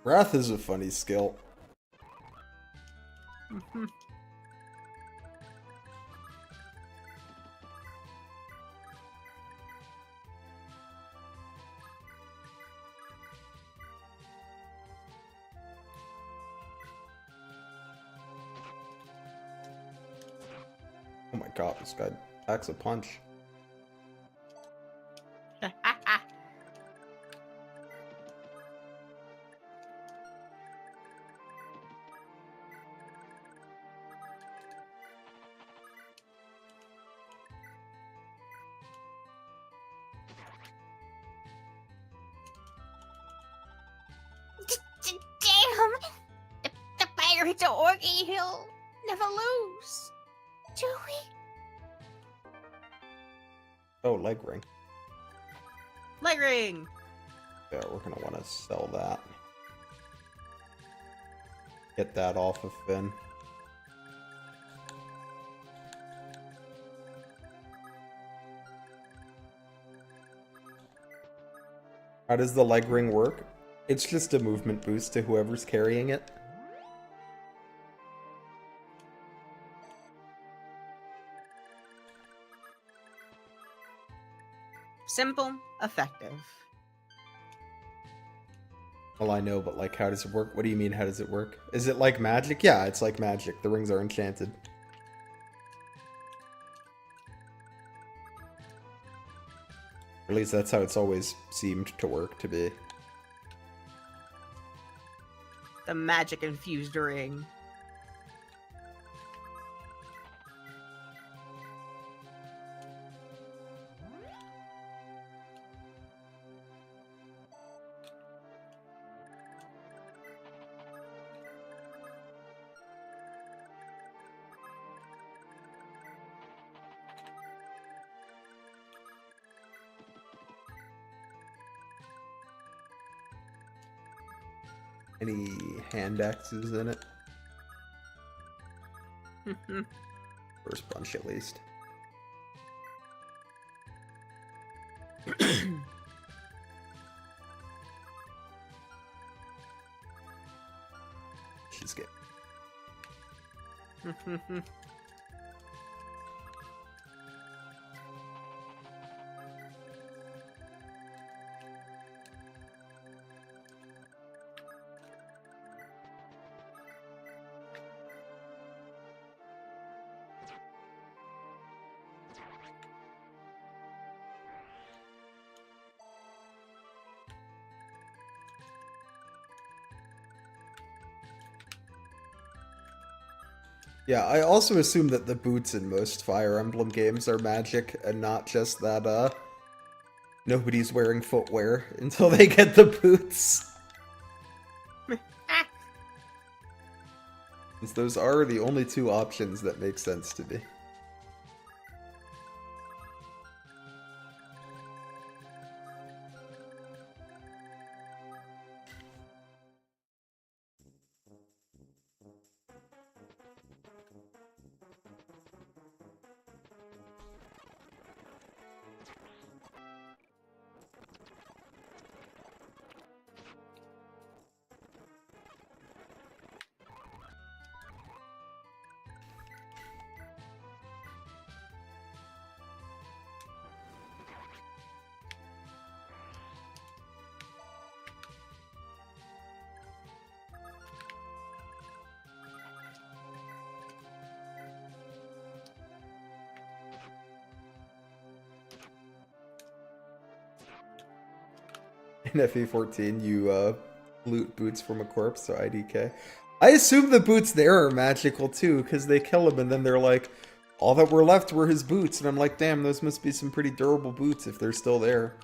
Wrath is a funny skill. Oh my god, this guy packs a punch. Damn! The pirates of Orgy Hill never lose. Do we? Oh, leg ring. Leg ring. Yeah, we're gonna want to sell that. Get that off of Finn. How does the leg ring work? It's just a movement boost to whoever's carrying it. Simple, effective. Well, I know, but like, how does it work? What do you mean, how does it work? Is it like magic? Yeah, it's like magic. The rings are enchanted. At least that's how it's always seemed to work to be. The magic infused ring. any hand axes in it. First bunch, at least. She's good. Yeah, I also assume that the boots in most Fire Emblem games are magic, and not just that, nobody's wearing footwear until they get the boots. Since those are the only two options that make sense to me. In FE4, you loot boots from a corpse, so IDK. I assume the boots there are magical too, because they kill him and then they're like, all that were left were his boots. And I'm like, damn, those must be some pretty durable boots if they're still there.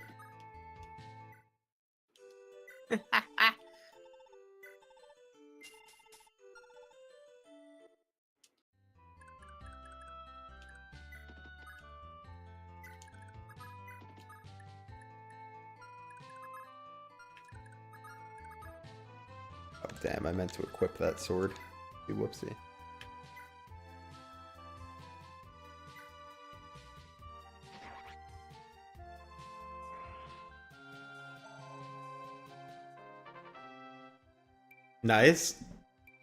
Damn, I meant to equip that sword. Whoopsie. Nice.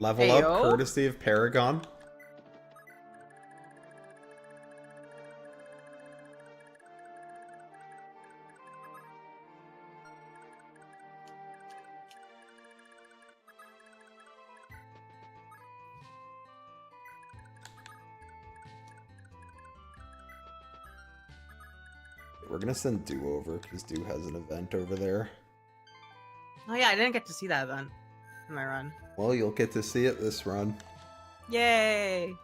Level up, Heyo. courtesy of Paragon. We're gonna send Do over, because Do has an event over there. Oh yeah, I didn't get to see that event in my run. Well, you'll get to see it this run. Yay!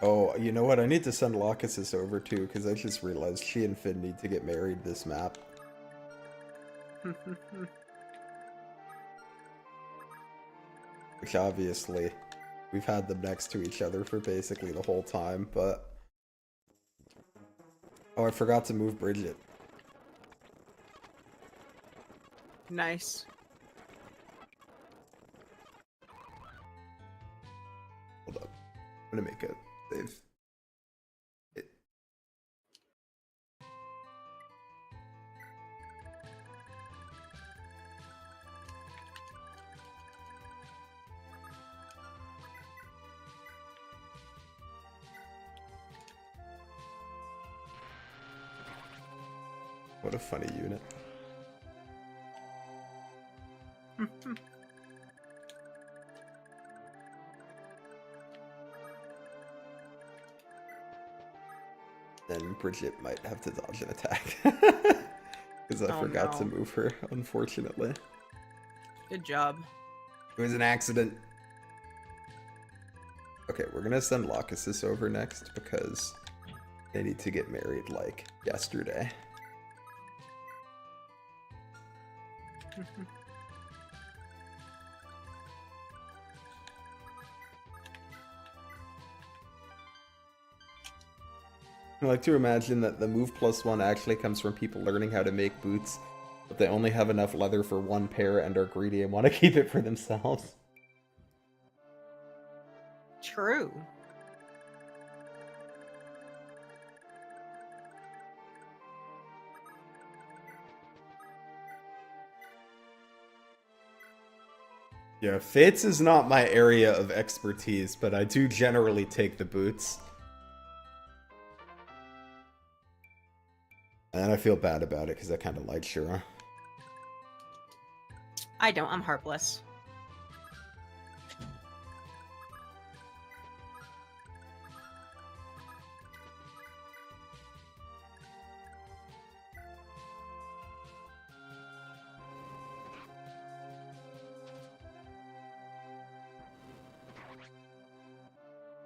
Oh, you know what? I need to send Lachesis over too, because I just realized she and Finn need to get married this map. Which obviously, we've had them next to each other for basically the whole time, but... Oh, I forgot to move Bridgid. Nice. Hold up. I'm gonna make a save. What a funny unit. Then Bridgid might have to dodge an attack. Because I forgot to move her, unfortunately. Good job. It was an accident. Okay, we're gonna send Lachesis over next because they need to get married like yesterday. I like to imagine that the move +1 actually comes from people learning how to make boots, but they only have enough leather for one pair and are greedy and want to keep it for themselves. True. Yeah, Fates is not my area of expertise, but I do generally take the boots. And I feel bad about it because I kind of like Shura. I don't. I'm heartless.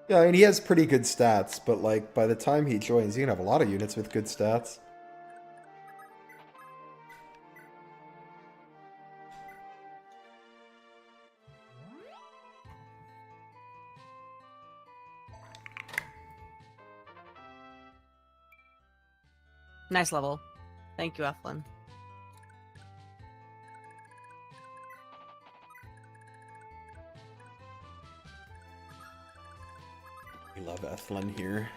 Yeah, I mean, he has pretty good stats, but like by the time he joins, he can have a lot of units with good stats. Nice level. Thank you, Eflin. We love Ethlin here.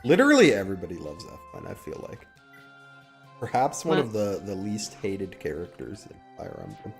Literally everybody loves Ethlin, I feel like. Perhaps one of the least hated characters in Fire Emblem.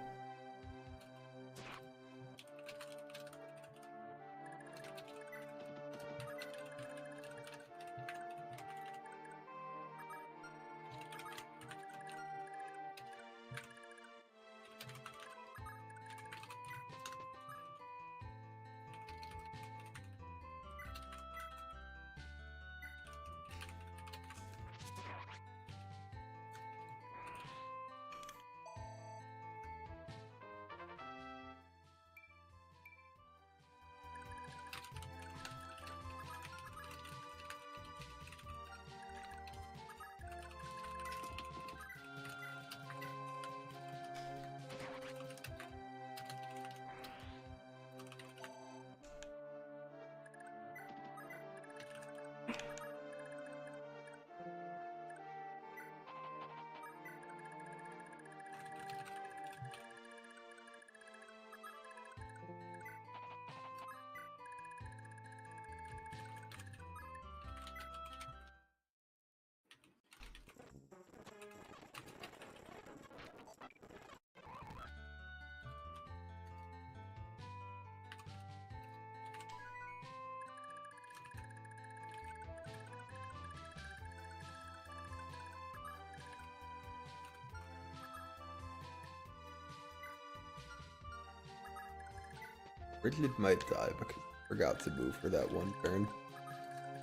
Bridgid might die because I forgot to move for that one turn.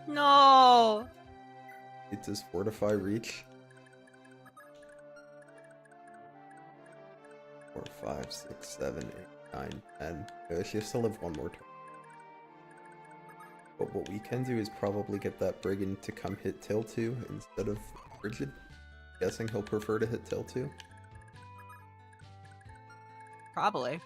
No. It does fortify reach. 4, 5, 6, 7, 8, 9, 10. She still have one more turn. But what we can do is probably get that brigand to come hit Tailtiu instead of Bridgid. Guessing he'll prefer to hit Tailtiu. Probably.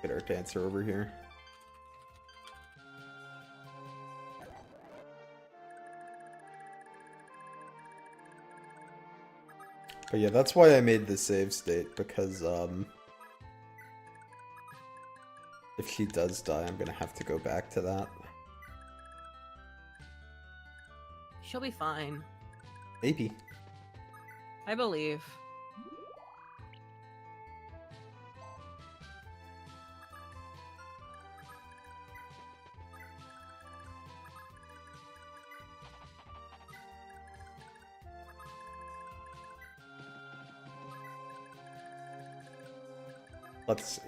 Get our dancer over here. But yeah, that's why I made the save state, because if she does die, I'm gonna have to go back to that. She'll be fine. Maybe. I believe. Let's see.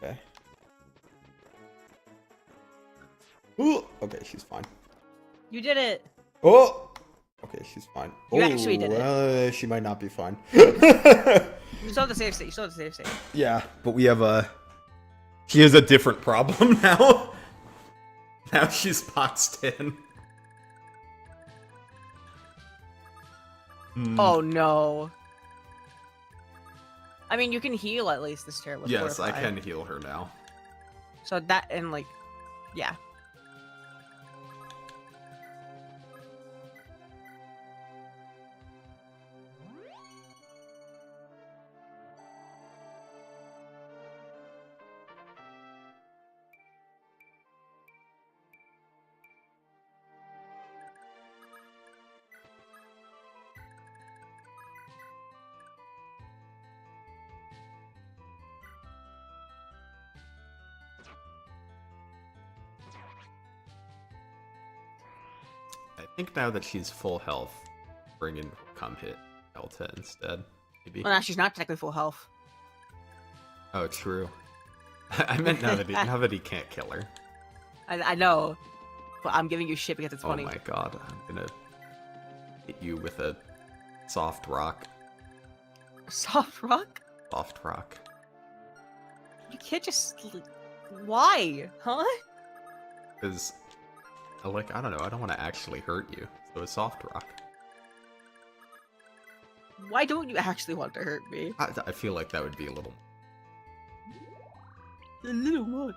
Okay. Ooh, okay, she's fine. You did it. Oh! Okay, she's fine. You actually did it. She might not be fine. You still have the save state. You still have the save state. Yeah, but we have a... She has a different problem now. Now she's boxed in. Oh no. I mean, you can heal at least this turn with Yes, Fortify. I can heal her now. So that, and like, yeah. I think now that she's full health, bring in come hit Delta instead. Maybe. Well, now she's not technically full health. Oh, true. I meant now that he can't kill her. I know, but I'm giving you shit because it's funny. Oh my god, I'm gonna hit you with a soft rock. Soft rock? Soft rock. You can't just. Why? Huh? Because, like, I don't know, I don't want to actually hurt you. So a soft rock. Why don't you actually want to hurt me? I feel like that would be a little... A little much.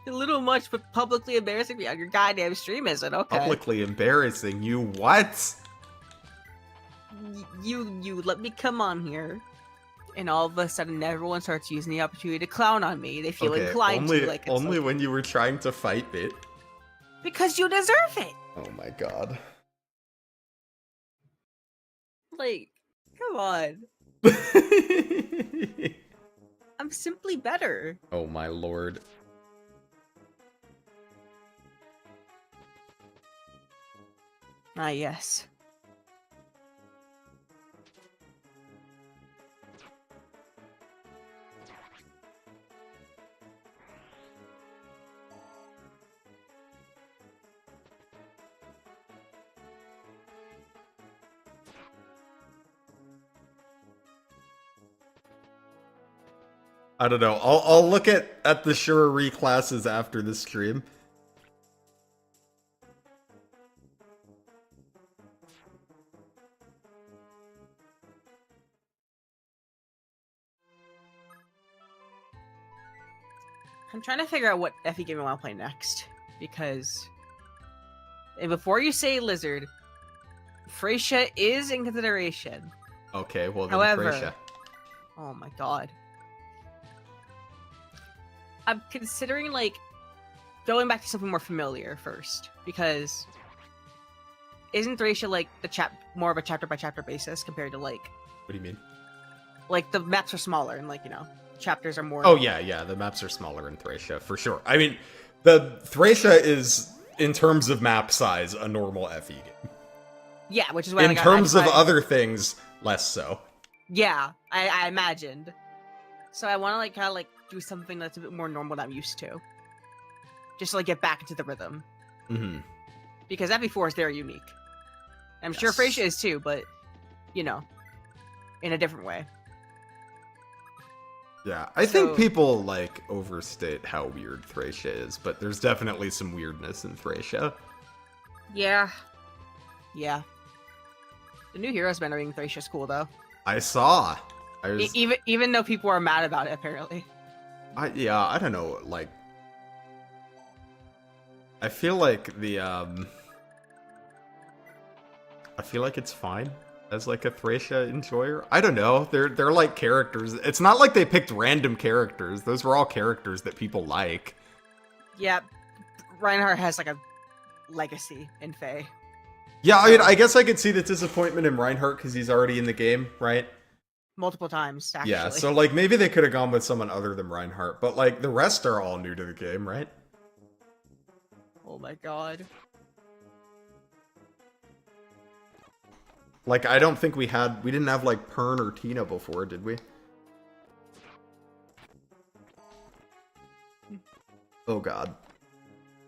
A little much, but publicly embarrassing me on your goddamn stream isn't okay. Publicly embarrassing you? What? You let me come on here, and all of a sudden everyone starts using the opportunity to clown on me. They feel inclined to, like, it's only like, when you were trying to fight me. because you deserve it. Oh my god. Like, come on. I'm simply better. Oh my lord. Ah, yes. I don't know. I'll look at the sure reclasses after the stream. I'm trying to figure out what FE game I want to play next, because... And before you say Lizard, Thracia is in consideration. Okay, well then However, Thracia. Oh my god. I'm considering, like, going back to something more familiar first, because isn't Thracia, like, more of a chapter-by-chapter basis compared to, like... What do you mean? Like, the maps are smaller, and, like, you know, chapters are more... Oh yeah, the maps are smaller in Thracia, for sure. I mean, the Thracia is, in terms of map size, a normal FE game. Yeah, which is why in terms of other things, less so. Yeah, I imagined. So I want to, like, kind of, like, do something that's a bit more normal than I'm used to. Just to, like, get back into the rhythm. Mm-hmm. Because FE4 is very unique. I'm sure Thracia is too, but, you know, in a different way. Yeah, I think people, like, overstate how weird Thracia is, but there's definitely some weirdness in Thracia. Yeah. Yeah. The new heroes mentoring Thracia's cool, though. I saw. Even though people are mad about it, apparently. Yeah, I don't know, like... I feel like the, I feel like it's fine as, like, a Thracia enjoyer. I don't know, they're like characters. It's not like they picked random characters. Those were all characters that people like. Yeah, Reinhardt has, like, a legacy in Fae. Yeah, I mean, I guess I could see the disappointment in Reinhardt because he's already in the game, right? Multiple times, actually. Yeah, so, like, maybe they could have gone with someone other than Reinhardt, but, like, the rest are all new to the game, right? Oh my god. Like, I don't think we didn't have, like, Pern or Tina before, did we? Oh god.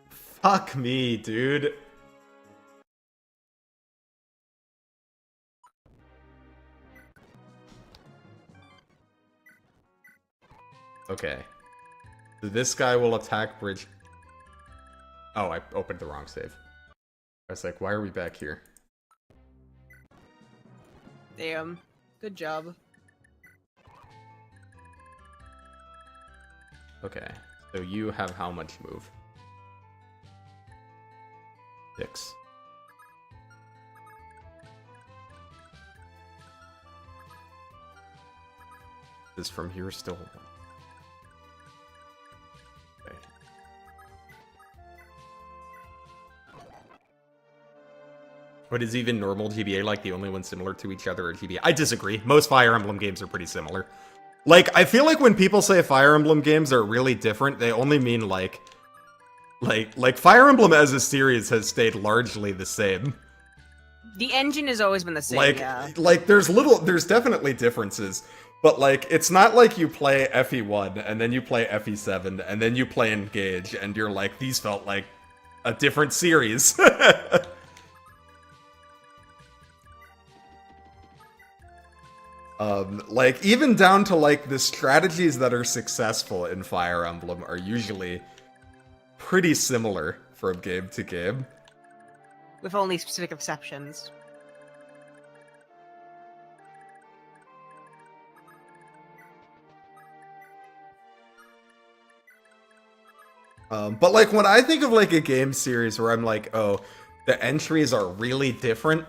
Fuck me, dude. Okay. So this guy will attack Bridge. Oh, I opened the wrong save. I was like, why are we back here? Damn. Good job. Okay. So you have how much move? 6. This from here still. Okay. But is even normal GBA like the only one similar to each other or GBA? I disagree. Most Fire Emblem games are pretty similar. Like, I feel like when people say Fire Emblem games are really different, they only mean like Fire Emblem as a series has stayed largely the same. The engine has always been the same, Like, yeah. like there's definitely differences, but like it's not like you play FE1 and then you play FE7 and then you play Engage and you're like, these felt like a different series. Like, even down to, like, the strategies that are successful in Fire Emblem are usually pretty similar from game to game. With only specific exceptions. But, like, when I think of, like, a game series where I'm like, oh, the entries are really different,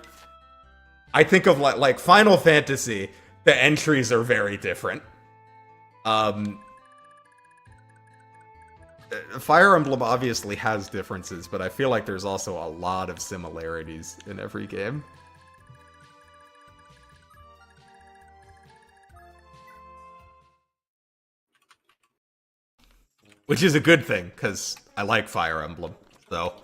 I think of, like Final Fantasy. The entries are very different. Fire Emblem obviously has differences, but I feel like there's also a lot of similarities in every game. Which is a good thing, because I like Fire Emblem, so...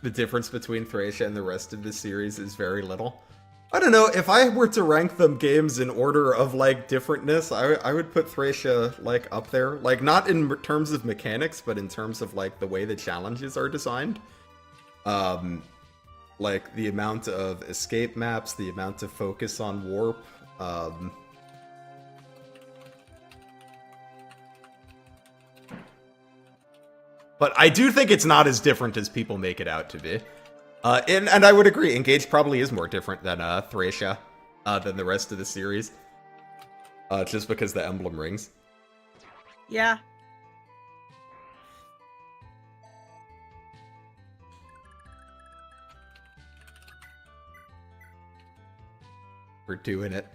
The difference between Thracia and the rest of the series is very little. I don't know, if I were to rank them games in order of, like, differentness, I would put Thracia, like, up there. Like, not in terms of mechanics, but in terms of, like, the way the challenges are designed. Like, the amount of escape maps, the amount of focus on warp, But I do think it's not as different as people make it out to be. And I would agree, Engage probably is more different than Thracia, than the rest of the series. Just because the emblem rings. Yeah. We're doing it.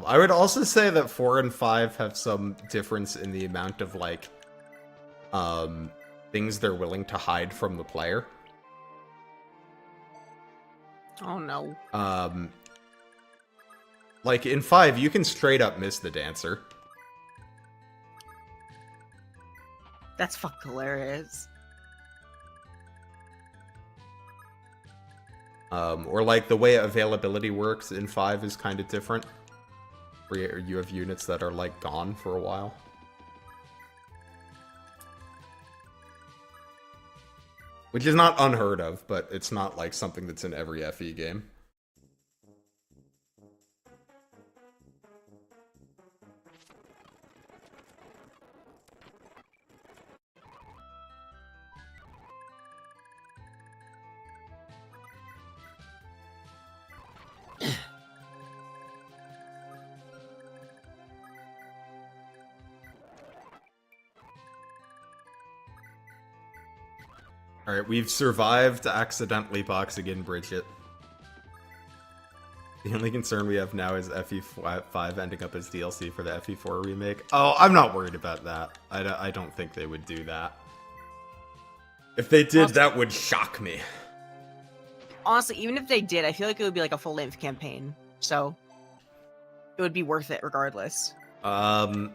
I would also say that 4 and 5 have some difference in the amount of, like, things they're willing to hide from the player. Oh no. Like, in 5, you can straight up miss the dancer. That's fucking hilarious. Or, like, the way availability works in 5 is kind of different. Where you have units that are, like, gone for a while. Which is not unheard of, but it's not, like, something that's in every FE game. Alright, we've survived accidentally boxing in Bridgid. The only concern we have now is FE5 ending up as DLC for the FE4 remake. Oh, I'm not worried about that. I don't think they would do that. If they did, that would shock me. Honestly, even if they did, I feel like it would be like a full-length campaign. So, it would be worth it regardless. No,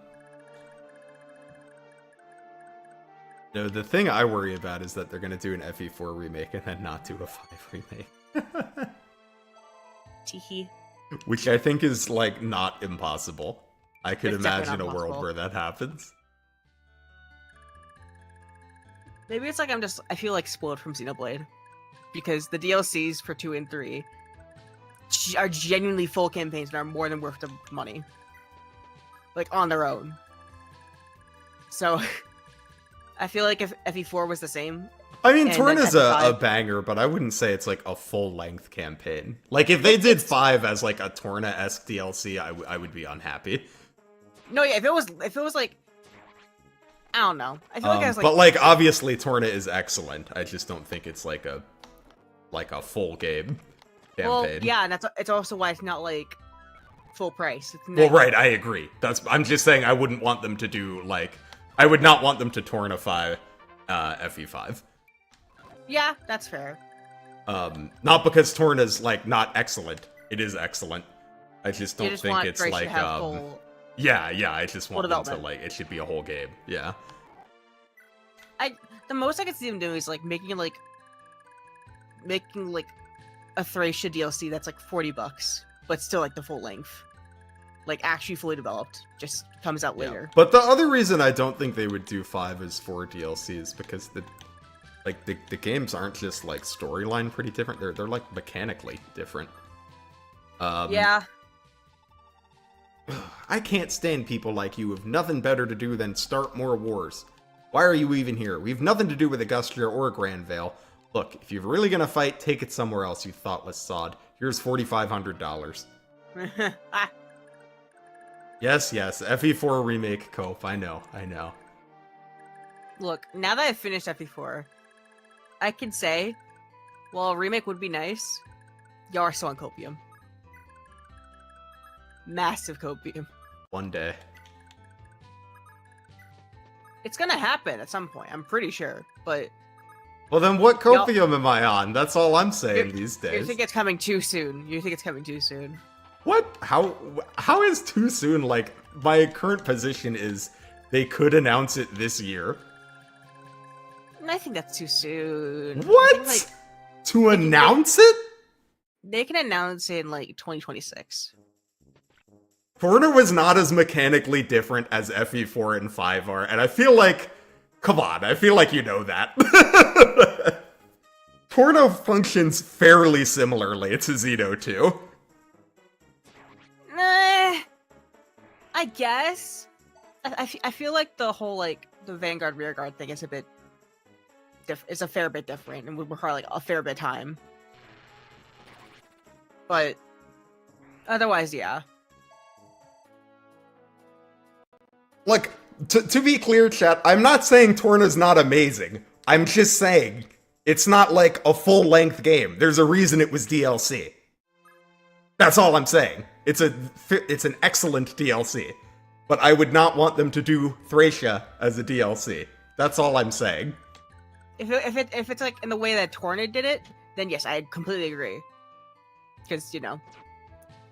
the thing I worry about is that they're going to do an FE4 remake and then not do a 5 remake. Teehee. Which I think is, like, not impossible. I could It's definitely imagine a not world possible. where that happens. Maybe it's like I feel like spoiled from Xenoblade. Because the DLCs for 2 and 3 are genuinely full campaigns and are more than worth the money. Like, on their own. So, I feel like if FE4 was the same... I mean, And Torn then is a FE5. banger, but I wouldn't say it's, like, a full-length campaign. Like, if they did 5 as, like, a Torna-esque DLC, I would be unhappy. No, yeah, if it was like... I don't know. I feel like I was like... But, like, obviously, Torna is excellent. I just don't think it's, like a full game campaign. Well, yeah, and it's also why it's not, like, full price. It's Well, not- right, I agree. I'm just saying I wouldn't want them to do, like... I would not want them to Tornify FE5. Yeah, that's fair. Not because Torna's, like, not excellent. It is excellent. I just You don't just think want it's, Thracia like, to have full... Yeah, I just want them to, development. like, it should be a whole game. Yeah. The most I could see them doing is, like, making a Thracia DLC that's, like, $40, but still, like, the full length. Like, actually fully developed. Just comes out later. But the other reason I don't think they would do 5 as 4 DLC is because the games aren't just, like, storyline pretty different. They're like, mechanically different. Yeah. I can't stand people like you with nothing better to do than start more wars. Why are you even here? We have nothing to do with Augustia or Grand Vale. Look, if you're really gonna fight, take it somewhere else, you thoughtless sod. Here's $4,500. Yes, FE4 remake cope. I know. Look, now that I've finished FE4, I can say, while a remake would be nice, y'all are still on copium. Massive copium. One day. It's gonna happen at some point, I'm pretty sure, but... Well, then what copium am I on? That's all I'm saying these days. You think it's coming too soon. What? How is too soon? Like, my current position is they could announce it this year. I think that's too soon. What? I think, To announce it? they can announce it in, like, 2026. Torna was not as mechanically different as FE4 and 5 are, and I feel like... Come on, I feel like you know that. Torna functions fairly similarly to Xeno 2. I guess. I feel like the whole, like, the Vanguard Rearguard thing is a bit... is a fair bit different, and would require, like, a fair bit of time. But... otherwise, yeah. Look, to be clear, chat, I'm not saying Torna's not amazing. I'm just saying, it's not like a full-length game. There's a reason it was DLC. That's all I'm saying. It's an excellent DLC. But I would not want them to do Thracia as a DLC. That's all I'm saying. If it's like in the way that Torna did it, then yes, I completely agree. Because, you know,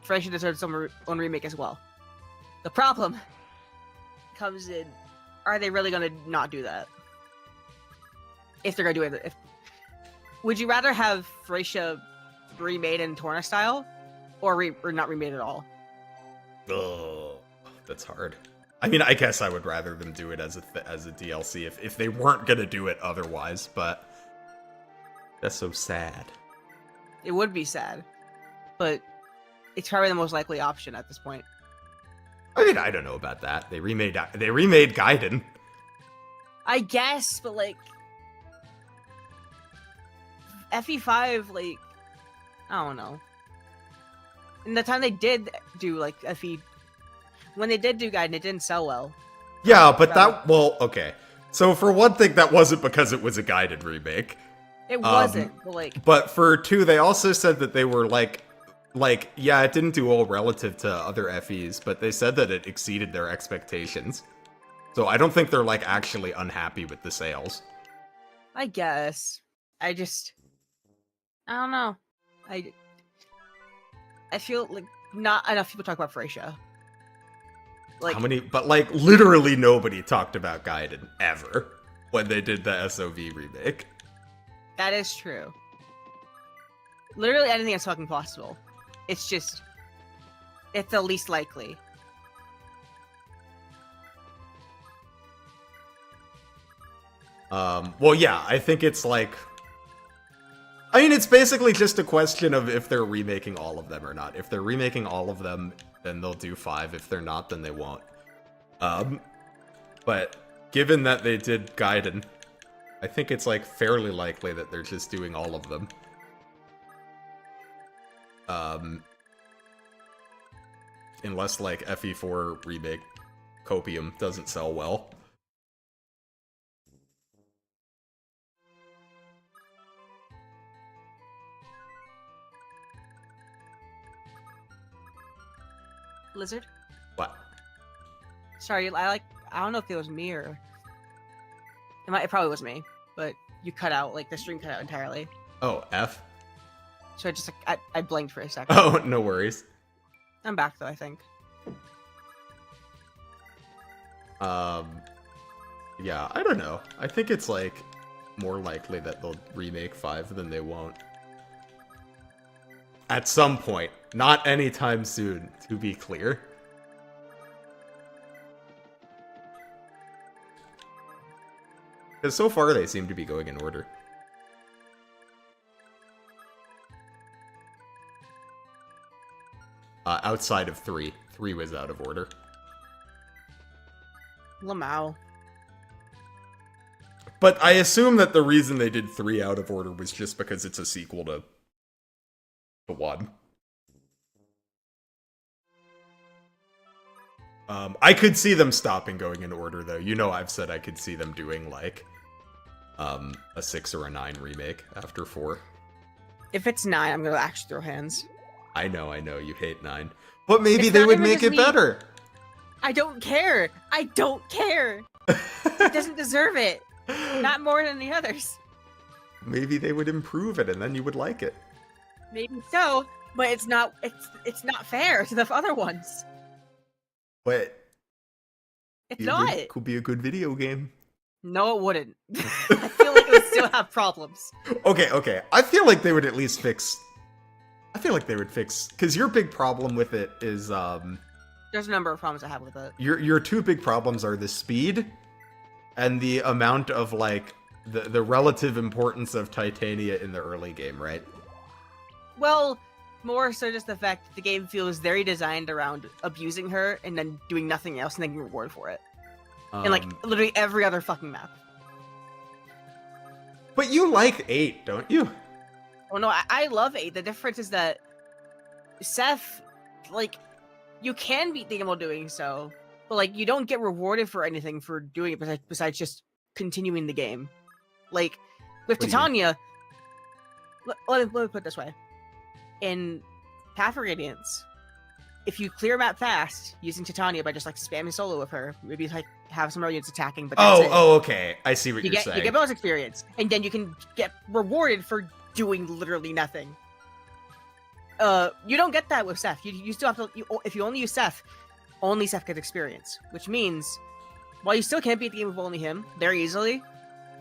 Thracia deserves its own remake as well. The problem comes in, are they really going to not do that? If they're going to do it, would you rather have Thracia remade in Torna style, or not remade at all? Ugh, that's hard. I mean, I guess I would rather them do it as a DLC if they weren't gonna do it otherwise, but that's so sad. It would be sad, but it's probably the most likely option at this point. I mean, I don't know about that. They remade Gaiden. I guess, but like FE5, like, I don't know. And the time they did do like when they did do Gaiden, it didn't sell well. Yeah, but well, okay. So for one thing, that wasn't because it was a Gaiden remake. It wasn't, but like... But for 2, they also said that they were like, yeah, it didn't do well relative to other FEs, but they said that it exceeded their expectations. So I don't think they're, like, actually unhappy with the sales. I guess. I don't know. I feel like not enough people talk about Freysia. Like, How many? But, like, literally nobody talked about Gaiden, ever, when they did the SOV remake. that is true. Literally anything is fucking possible. It's just... It's the least likely. Well, yeah, I think it's like... I mean, it's basically just a question of if they're remaking all of them or not. If they're remaking all of them, then they'll do 5. If they're not, then they won't. But given that they did Gaiden, I think it's, like, fairly likely that they're just doing all of them. Unless, like, FE4 remake Copium doesn't sell well. Lizard? What? Sorry, I don't know if it was me or... It probably was me, but you cut out, like, the stream cut out entirely. Oh, F? So I just, like, I blinked for a second. Oh, no worries. I'm back, though, I think. Yeah, I don't know. I think it's, like, more likely that they'll remake 5 than they won't. At some point. Not anytime soon, to be clear. Because so far they seem to be going in order. Outside of 3. 3 was out of order. Lamau. But I assume that the reason they did 3 out of order was just because it's a sequel to 1. I could see them stopping going in order, though. You know I've said I could see them doing, like, a 6 or a 9 remake after 4. If it's 9, I'm gonna actually throw hands. I know, you hate 9. But maybe It's they not would even make just it me. better! I don't care! I don't care! It doesn't deserve it! Not more than the others. Maybe they would improve it, and then you would like it. Maybe so, but it's not fair to the other ones. But It's not. It could be a good video game. No, it wouldn't. I feel like it would still have problems. Okay. I feel like they would at least fix... I feel like they would fix... Because your big problem with it is, There's a number of problems I have with it. Your 2 big problems are the speed and the amount of, like, the relative importance of Titania in the early game, right? Well, more so just the fact that the game feels very designed around abusing her and then doing nothing else and then getting rewarded for it. And, like, literally every other fucking map. But you like 8, don't you? Oh no, I love 8. The difference is that Seth, like, you can beat the game while doing so, but, like, you don't get rewarded for anything for doing it besides just continuing the game. Like, with What do you Titania, let me put it this way. In Path of Radiance, if you clear a map fast using Titania by just, like, spamming solo with her, maybe, like, have some units attacking, but that's it. Oh, okay. I see what you're saying. You get bonus experience, and then you can get rewarded for doing literally nothing. You don't get that with Seth. You still have to. If you only use Seth, only Seth gets experience, which means while you still can't beat the game with only him very easily,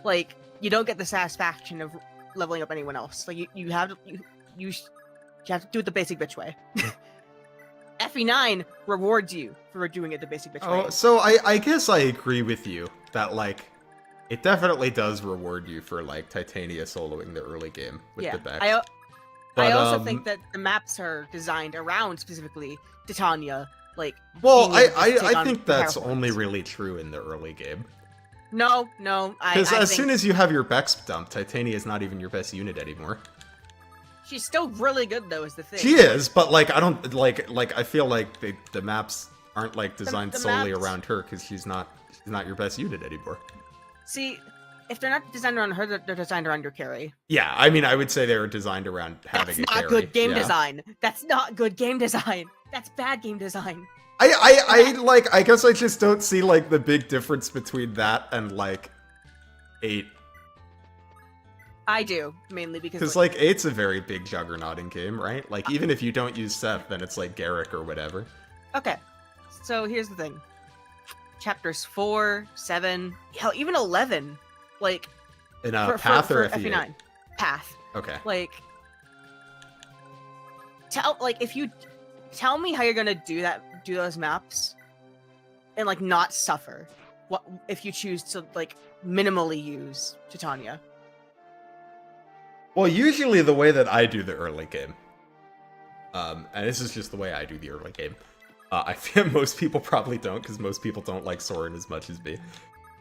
like, you don't get the satisfaction of leveling up anyone else. Like, you have to you have to do it the basic bitch way. FE9 rewards you for doing it the basic bitch way. Oh, so I guess I agree with you that, like, it definitely does reward you for, like, Titania soloing the early game with the Bex. I also think that the maps are designed around specifically Titania, like. Well, being able to take I on think that's powerful only ones. really true in the early game. No. Because as think soon as you have your Bex dumped, Titania is not even your best unit anymore. she's still really good though, is the thing. She is, but, like, I don't like I feel like the maps aren't, like, designed the solely maps- around her because she's not your best unit anymore. See, if they're not designed around her, they're designed around your carry. Yeah, I mean, I would say they were designed around having That's a not carry. good game yeah. design. That's not good game design. That's bad game design. I guess I just don't see, like, the big difference between that and, like, 8. I do, mainly because... Because, like, 8's a very big juggernaut in game, right? Like, even if you don't use Seth, then it's, like, Garrick or whatever. Okay, so here's the thing. Chapters 4, 7, hell, even 11, like... In Path or FE4? FE9. Path. Okay. Like... if you... Tell me how you're gonna do those maps, and, like, not suffer. What if you choose to, like, minimally use Titania? Well, usually the way that I do the early game, and this is just the way I do the early game, I feel most people probably don't, because most people don't like Soren as much as me.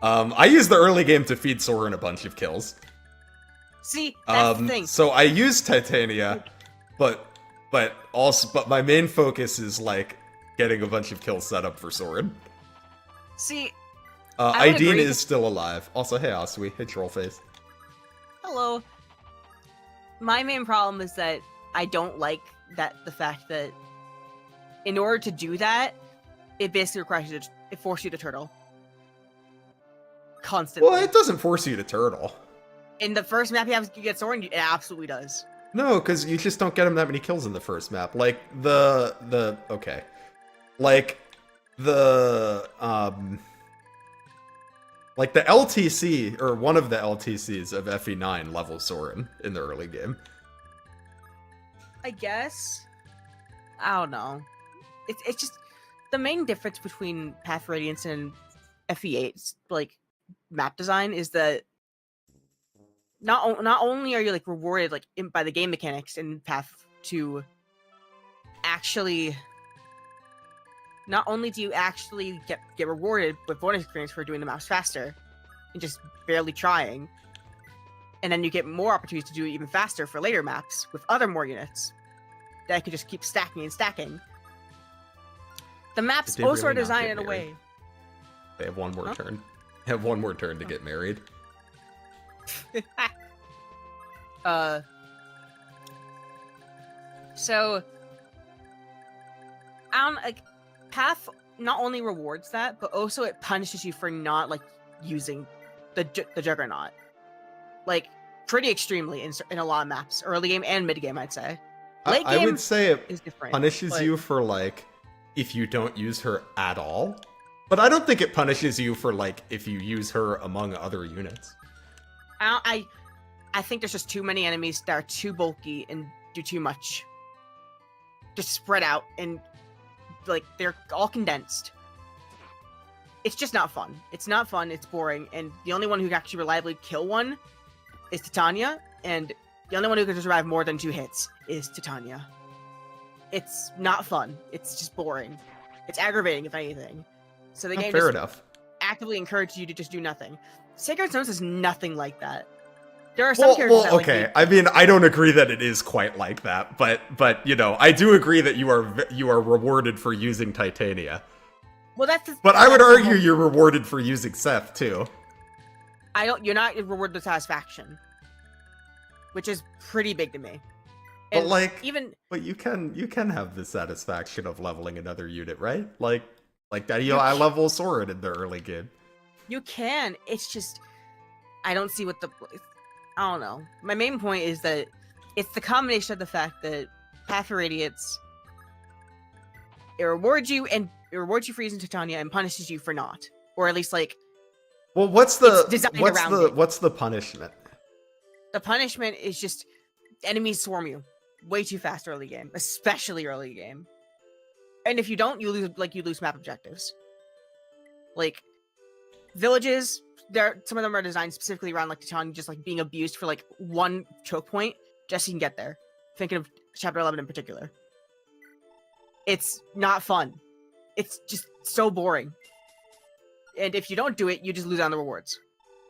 I use the early game to feed Soren a bunch of kills. See, that's the thing. So I use Titania, but my main focus is, like, getting a bunch of kills set up for Soren. See, Aideen is still alive. Also, hey Asui, hey Trollface. Hello. My main problem is that I don't like the fact that in order to do that, it basically requires you it forces you to turtle. Constantly. Well, it doesn't force you to turtle. In the first map you get Soren, it absolutely does. No, because you just don't get him that many kills in the first map. Like, okay. Like, like, the LTC, or one of the LTCs of FE9 levels Soren in the early game. I guess. I don't know. It's just, the main difference between Path Radiance and FE8's, like, map design is that not only are you, like, rewarded, like, by the game mechanics in Path to actually... Not only do you actually get rewarded with bonus experience for doing the maps faster and just barely trying, and then you get more opportunities to do it even faster for later maps with other more units that could just keep stacking and stacking. The maps also are designed in a way... They have one more turn. They have one more turn to get married. So, like, Path not only rewards that, but also it punishes you for not, like, using the Juggernaut, like, pretty extremely in a lot of maps, early game and mid game, I'd say. Late game I would say it is different, punishes you for, like, if you don't use her at all. But I don't think it punishes you for, like, if you use her among other units. I think there's just too many enemies that are too bulky and do too much. Just spread out and, like, they're all condensed. It's just not fun. It's not fun, it's boring, and the only one who can actually reliably kill one is Titania, and the only one who can survive more than 2 hits is Titania. It's not fun. It's just boring. It's aggravating, if anything. So the game fair just enough. actively encourages you to just do nothing. Sacred Stones is nothing like that. There are some characters that, okay. Like, I mean, I don't agree that it is quite like that, but you know, I do agree that you are rewarded for using Titania. well, But I would argue you're rewarded for using Seth too. You're not rewarded with satisfaction, which is pretty big to me. But, And like, even but you can have the satisfaction of leveling another unit, right? Like that. You know, I level Soren in the early game. you can. It's just I don't see what I don't know. My main point is that it's the combination of the fact that Path of Radiance, it rewards you for using Titania and punishes you for not, or at least, like, Well, what's the punishment? The punishment is just enemies swarm you way too fast early game, especially early game. And if you don't, you lose map objectives. Like, villages, some of them are designed specifically around, like, Titania just, like, being abused for, like, one choke point just so you can get there. Thinking of chapter 11 in particular. It's not fun. It's just so boring. And if you don't do it, you just lose on the rewards.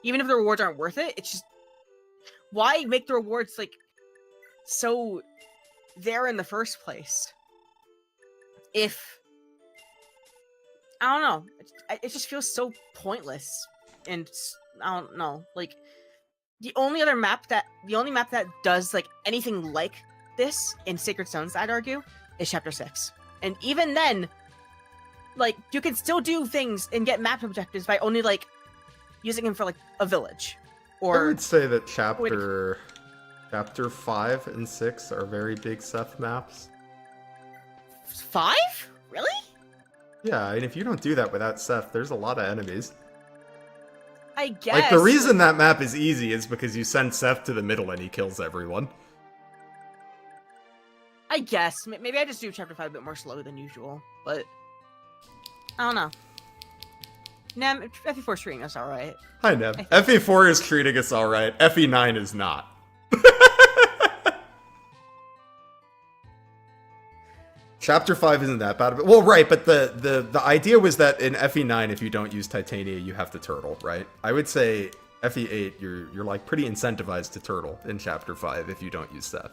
Even if the rewards aren't worth it, it's just... Why make the rewards, like, so there in the first place? If... I don't know. It just feels so pointless. And don't know. Like, the only map that does like anything like this in Sacred Stones, I'd argue, is Chapter 6. And even then, like, you can still do things and get map objectives by only like using him for like a village. I Or would say that chapter 5 and 6 are very big Seth maps. 5? Really? Yeah, and if you don't do that without Seth, there's a lot of enemies. I guess. Like, the reason that map is easy is because you send Seth to the middle and he kills everyone. I guess. Maybe I just do Chapter 5 a bit more slow than usual, but I don't know. Nah, FE4's treating us alright. Hi, Neb. FE4 is treating us alright. FE9 is not. Chapter 5 isn't that bad of it. Well, right, but the idea was that in FE9, if you don't use Titania, you have to turtle, right? I would say FE8, you're like pretty incentivized to turtle in Chapter 5 if you don't use Seth.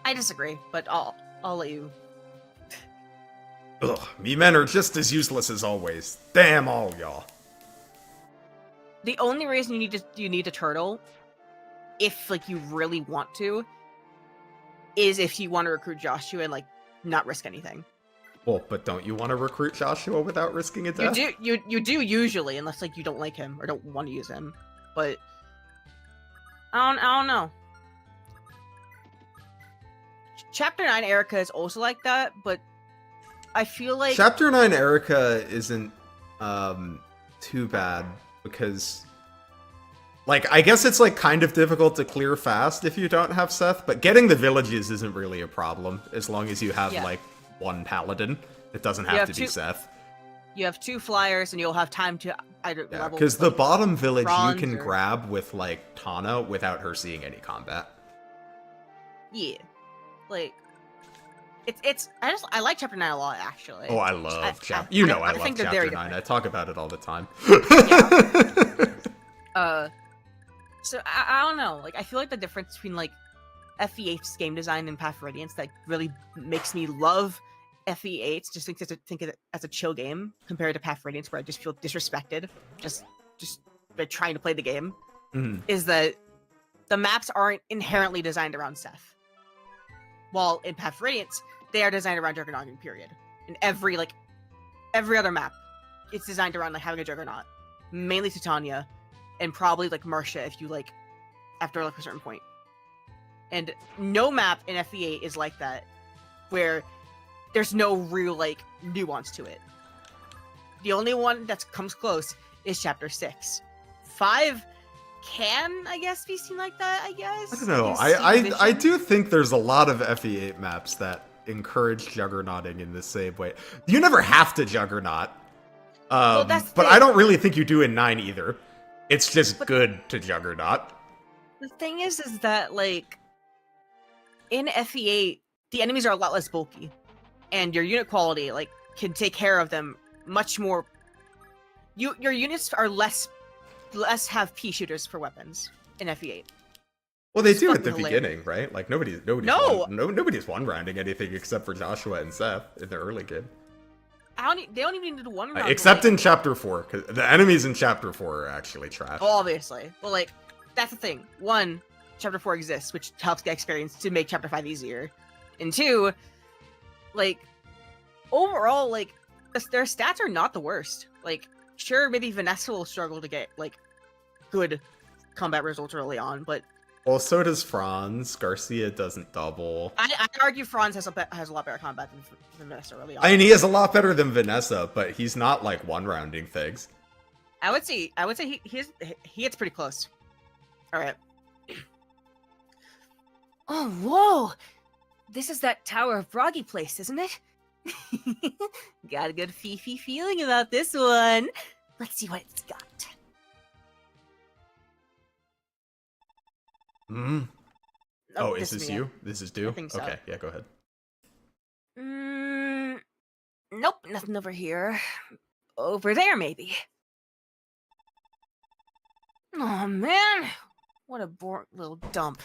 I disagree, but I'll let you. Ugh, me men are just as useless as always. Damn all y'all. The only reason you need to turtle, if like you really want to, is if you want to recruit Joshua and like not risk anything. Well, but don't you want to recruit Joshua without risking a death? You do usually, unless like you don't like him or don't want to use him. But I don't know. Chapter 9 Erica is also like that, but I feel like Chapter 9 Erica isn't too bad because, like, I guess it's like kind of difficult to clear fast if you don't have Seth, but getting the villages isn't really a problem as long as you have like one paladin. It doesn't have to be Seth. You have 2 flyers and you'll have time to either level. Because the bottom village you can or... grab with like Tana without her seeing any combat. Yeah, like I like Chapter 9 a lot actually. Oh, I love Chapter. I love think they're Chapter very 9. different. I talk about it all the time. So I don't know. Like I feel like the difference between like FE8's game design and Path of Radiance that really makes me love FE8. Just think of it as a chill game compared to Path of Radiance, where I just feel disrespected. Just by trying to play the game. Is that the maps aren't inherently designed around Seth. While in Path of Radiance, they are designed around Juggernaut, period. In every other map, it's designed around like having a Juggernaut. Mainly Titania, and probably like Marcia if you like after like a certain point. And no map in FE8 is like that, where there's no real like nuance to it. The only one that comes close is Chapter 6. 5 can, I guess, be seen like that, I guess. I don't know. I do think there's a lot of FE8 maps that encourage juggernauting in the same way. You never have to juggernaut. But I don't really think you do in 9 either. It's just good to juggernaut. The thing is that, like, in FE8, the enemies are a lot less bulky. And your unit quality, like, can take care of them much more. Your units are less have pea shooters for weapons in FE8. Well, they do at the beginning, right? Like nobody's one rounding anything except for Joshua and Seth in the early game. They don't even need to one round. Except in Chapter 4, because the enemies in Chapter 4 are actually trash. Oh, obviously. Well, like, that's the thing. 1, Chapter 4 exists, which helps get experience to make Chapter 5 easier. And 2, like, overall, like, their stats are not the worst. Like, sure, maybe Vanessa will struggle to get, like, good combat results early on, but... Well, so does Franz. Garcia doesn't double. I argue Franz has a lot better combat than Vanessa early on. I mean, he is a lot better than Vanessa, but he's not, like, one-rounding things. I would say he gets pretty close. Alright. Oh, whoa! This is that Tower of Bragi place, isn't it? Got a good Fifi feeling about this one. Let's see what it's got. Oh, is this you? This is due? I think so. Okay, yeah, go ahead. Nope, nothing over here. Over there, maybe. Oh, man. What a boring little dump.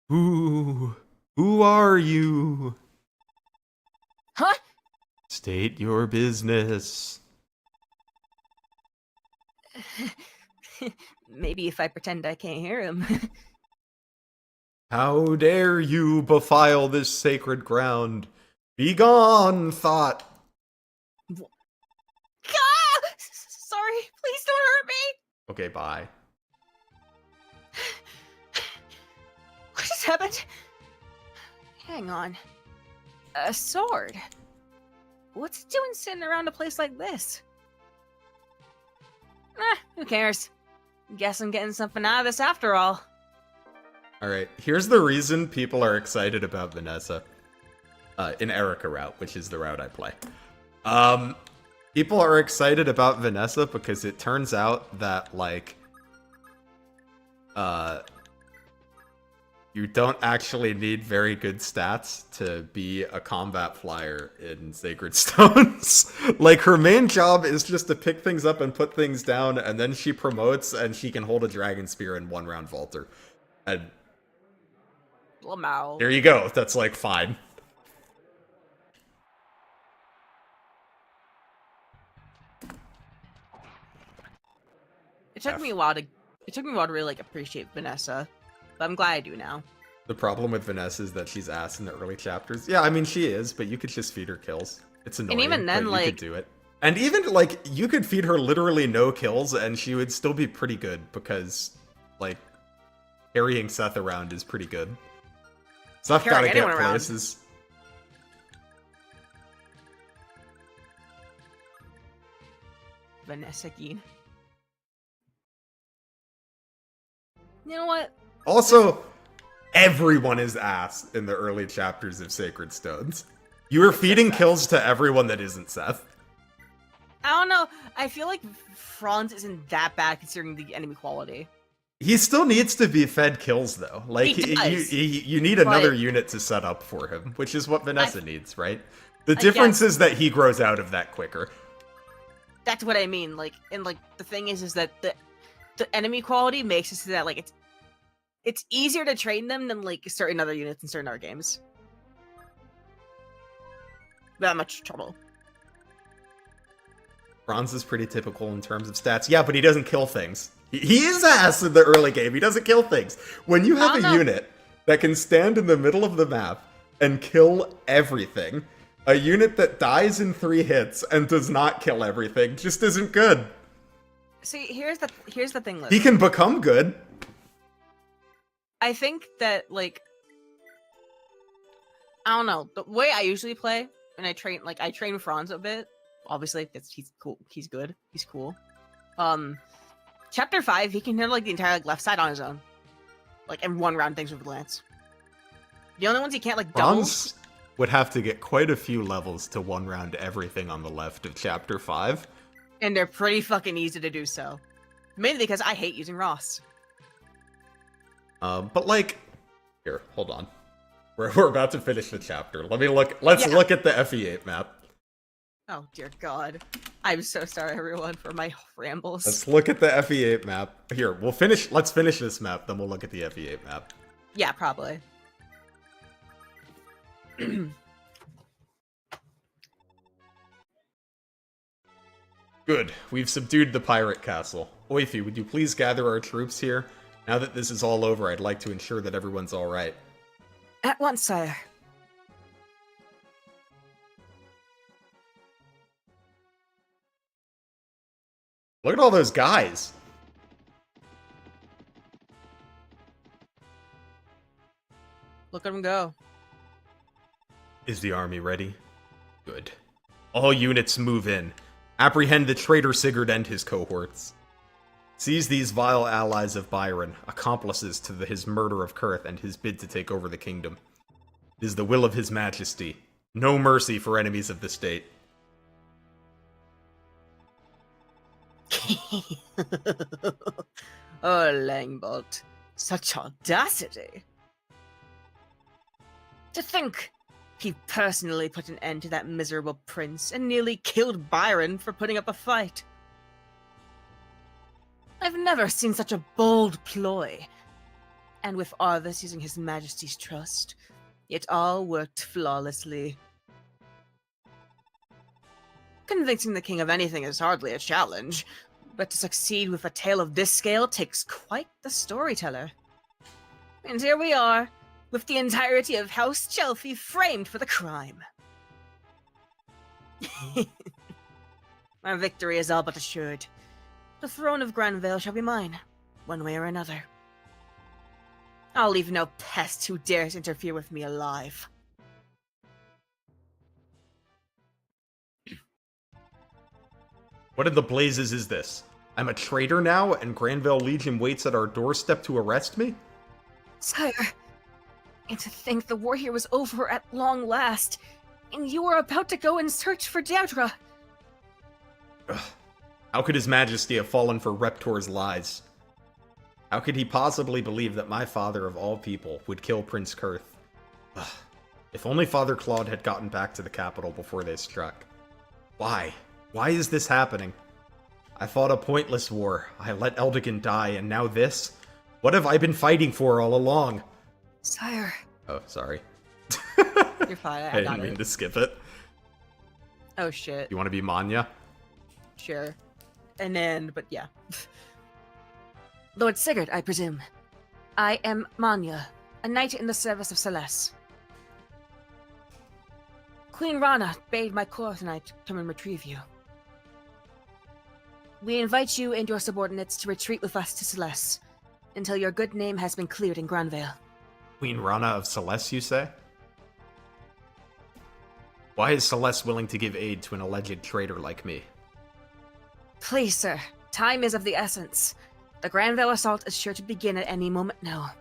Who are you? Huh? State your business. Maybe if I pretend I can't hear him. How dare you befile this sacred ground? Begone, thought! Sorry, please don't hurt me. Okay, bye. What just happened? Hang on. A sword? What's it doing sitting around a place like this? Who cares? Guess I'm getting something out of this after all. Alright, here's the reason people are excited about Vanessa. In Erica route, which is the route I play. People are excited about Vanessa because it turns out that, like, you don't actually need very good stats to be a combat flyer in Sacred Stones. Like, her main job is just to pick things up and put things down, and then she promotes and she can hold a Dragon Spear in 1-round Vaulter. And Lamau. there you go, that's, like, fine. It took me a while to really like appreciate Vanessa, but I'm glad I do now. The problem with Vanessa is that she's ass in the early chapters. Yeah, I mean, she is, but you could just feed her kills. It's annoying, even then, but you like- could do it. And even, like, you could feed her literally no kills, and she would still be pretty good, because, like, carrying Seth around is pretty good. Seth Carrying gotta get anyone around. places. Vanessa Geen. You know what? Also, everyone is ass in the early chapters of Sacred Stones. You are feeding kills to everyone that isn't Seth. I don't know. I feel like Franz isn't that bad considering the enemy quality. He still needs to be fed kills, though. Like, He does. you need another unit to set up for him, which is what Vanessa needs, right? The I difference guess. is that he grows out of that quicker. That's what I mean. Like, and like the thing is that the enemy quality makes it so that like it's easier to train them than like certain other units in certain other games. That much trouble. Franz is pretty typical in terms of stats. Yeah, but he doesn't kill things. He is ass in the early game. He doesn't kill things. When you have a unit that can stand in the middle of the map and kill everything, a unit that dies in 3 hits and does not kill everything just isn't good. See, here's the thing. He Liz. can become good. I think that like I don't know the way I usually play, and I train Franz a bit. Obviously, he's cool. He's good. He's cool. Chapter 5, he can handle like the entire like left side on his own, like and 1-round things with Lance. The only ones he can't like double. Franz would have to get quite a few levels to 1-round everything on the left of Chapter 5. And they're pretty fucking easy to do so. Mainly because I hate using Ross. But like, here, hold on. We're about to finish the chapter. Let's look at the FE8 map. Oh dear God. I'm so sorry everyone for my rambles. Let's look at the FE8 map. Here, let's finish this map, then we'll look at the FE8 map. Yeah, probably. Good, we've subdued the pirate castle. Oifi, would you please gather our troops here? Now that this is all over, I'd like to ensure that everyone's alright. At once, sire. Look at all those guys! Look at him go. Is the army ready? Good. All units move in. Apprehend the traitor Sigurd and his cohorts. Seize these vile allies of Byron, accomplices to his murder of Kurth and his bid to take over the kingdom. It is the will of his majesty. No mercy for enemies of the state. Oh, Langbolt. Such audacity. To think he personally put an end to that miserable prince and nearly killed Byron for putting up a fight. I've never seen such a bold ploy. And with Arthas using his majesty's trust, it all worked flawlessly. Convincing the king of anything is hardly a challenge, but to succeed with a tale of this scale takes quite the storyteller. And here we are, with the entirety of House Chelsea framed for the crime. My victory is all but assured. The throne of Granvale shall be mine, one way or another. I'll leave no pest who dares interfere with me alive. What in the blazes is this? I'm a traitor now, and Granvale Legion waits at our doorstep to arrest me? Sire, and to think the war here was over at long last, and you were about to go in search for Deirdre. Ugh. How could His Majesty have fallen for Reptor's lies? How could he possibly believe that my father of all people would kill Prince Kurth? Ugh. If only Father Claude had gotten back to the capital before they struck. Why? Why is this happening? I fought a pointless war. I let Eldigan die, and now this? What have I been fighting for all along? Sire. Oh, sorry. You're fine, I I got didn't mean it. to skip it. Oh shit. You want to be Manya? Sure. And then, but yeah. Lord Sigurd, I presume. I am Manya, a knight in the service of Celeste. Queen Rana bade my court tonight come and retrieve you. We invite you and your subordinates to retreat with us to Celeste, until your good name has been cleared in Granvale. Queen Rana of Celeste, you say? Why is Celeste willing to give aid to an alleged traitor like me? Please, sir. Time is of the essence. The Granvale assault is sure to begin at any moment now.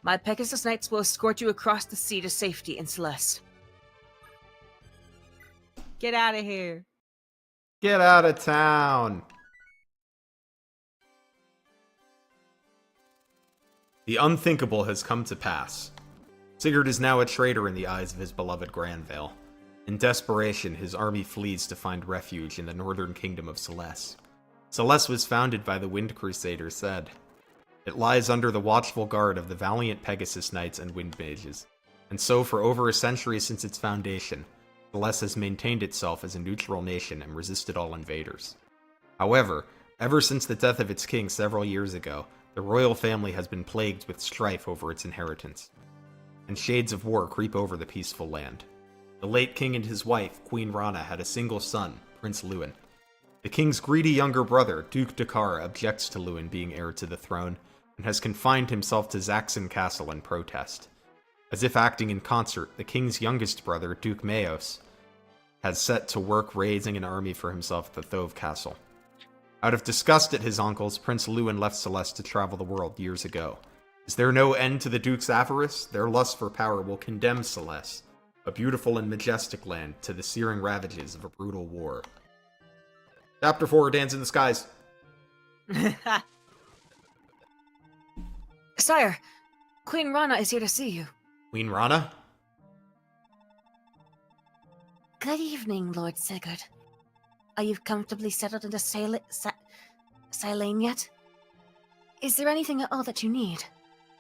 My Pegasus Knights will escort you across the sea to safety in Celeste. Get out of here. Get out of town! The unthinkable has come to pass. Sigurd is now a traitor in the eyes of his beloved Granvale. In desperation, his army flees to find refuge in the northern kingdom of Celeste. Celeste was founded by the Wind Crusader said. It lies under the watchful guard of the valiant Pegasus Knights and Wind Mages, and so for over a century since its foundation, Celeste has maintained itself as a neutral nation and resisted all invaders. However, ever since the death of its king several years ago, the royal family has been plagued with strife over its inheritance, and shades of war creep over the peaceful land. The late king and his wife, Queen Rana, had a single son, Prince Lewyn. The king's greedy younger brother, Duke Dakar, objects to Lewyn being heir to the throne, and has confined himself to Zaxxon Castle in protest. As if acting in concert, the king's youngest brother, Duke Mayos, has set to work raising an army for himself at the Thove Castle. Out of disgust at his uncles, Prince Lewyn left Celeste to travel the world years ago. Is there no end to the Duke's avarice? Their lust for power will condemn Celeste, a beautiful and majestic land, to the searing ravages of a brutal war. Chapter 4, Dance in the Skies. Sire, Queen Rana is here to see you. Queen Rana? Good evening, Lord Sigurd. Are you comfortably settled into Silane yet? Is there anything at all that you need?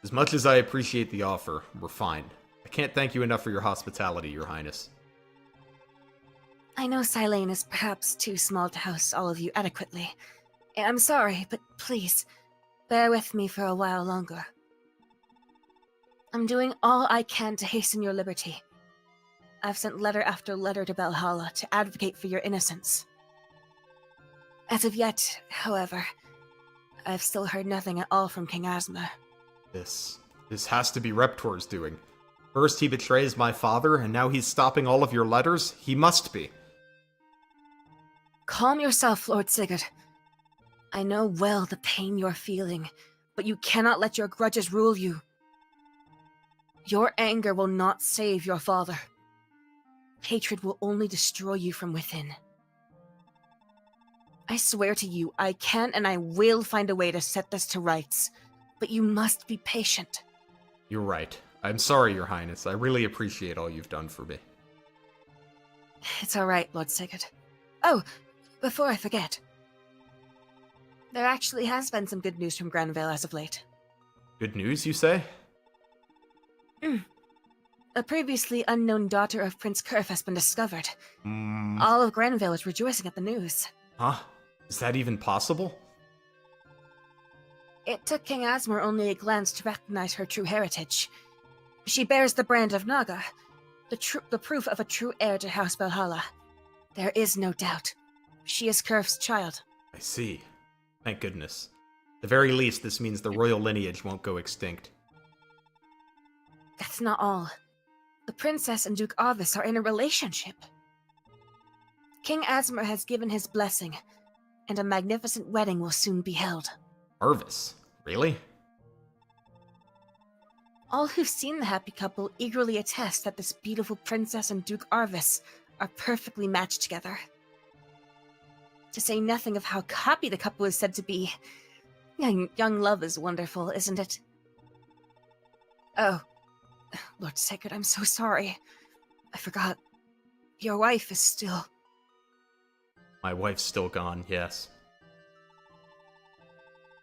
As much as I appreciate the offer, we're fine. I can't thank you enough for your hospitality, Your Highness. I know Silane is perhaps too small to house all of you adequately. I'm sorry, but please, bear with me for a while longer. I'm doing all I can to hasten your liberty. I've sent letter after letter to Valhalla to advocate for your innocence. As of yet, however, I've still heard nothing at all from King Asma. This has to be Reptor's doing. First he betrays my father, and now he's stopping all of your letters? He must be. Calm yourself, Lord Sigurd. I know well the pain you're feeling, but you cannot let your grudges rule you. Your anger will not save your father. Hatred will only destroy you from within. I swear to you, I can and I will find a way to set this to rights, but you must be patient. You're right. I'm sorry, Your Highness. I really appreciate all you've done for me. It's all right, Lord Sigurd. Oh, before I forget. There actually has been some good news from Granvale as of late. Good news, you say? A previously unknown daughter of Prince Kurth has been discovered. Huh? All of Granvale is rejoicing at the news. Is that even possible? It took King Asmor only a glance to recognize her true heritage. She bears the brand of Naga, the proof of a true heir to House Valhalla. There is no doubt. She is Kurf's child. I see. Thank goodness. At the very least, this means the royal lineage won't go extinct. That's not all. The princess and Duke Arvis are in a relationship. King Asmor has given his blessing, and a magnificent wedding will soon be held. Arvis? Really? All who've seen the happy couple eagerly attest that this beautiful princess and Duke Arvis are perfectly matched together. To say nothing of how happy the couple is said to be. Young love is wonderful, isn't it? Oh, Lord Sigurd, I'm so sorry. I forgot. Your wife is still... My wife's still gone, yes.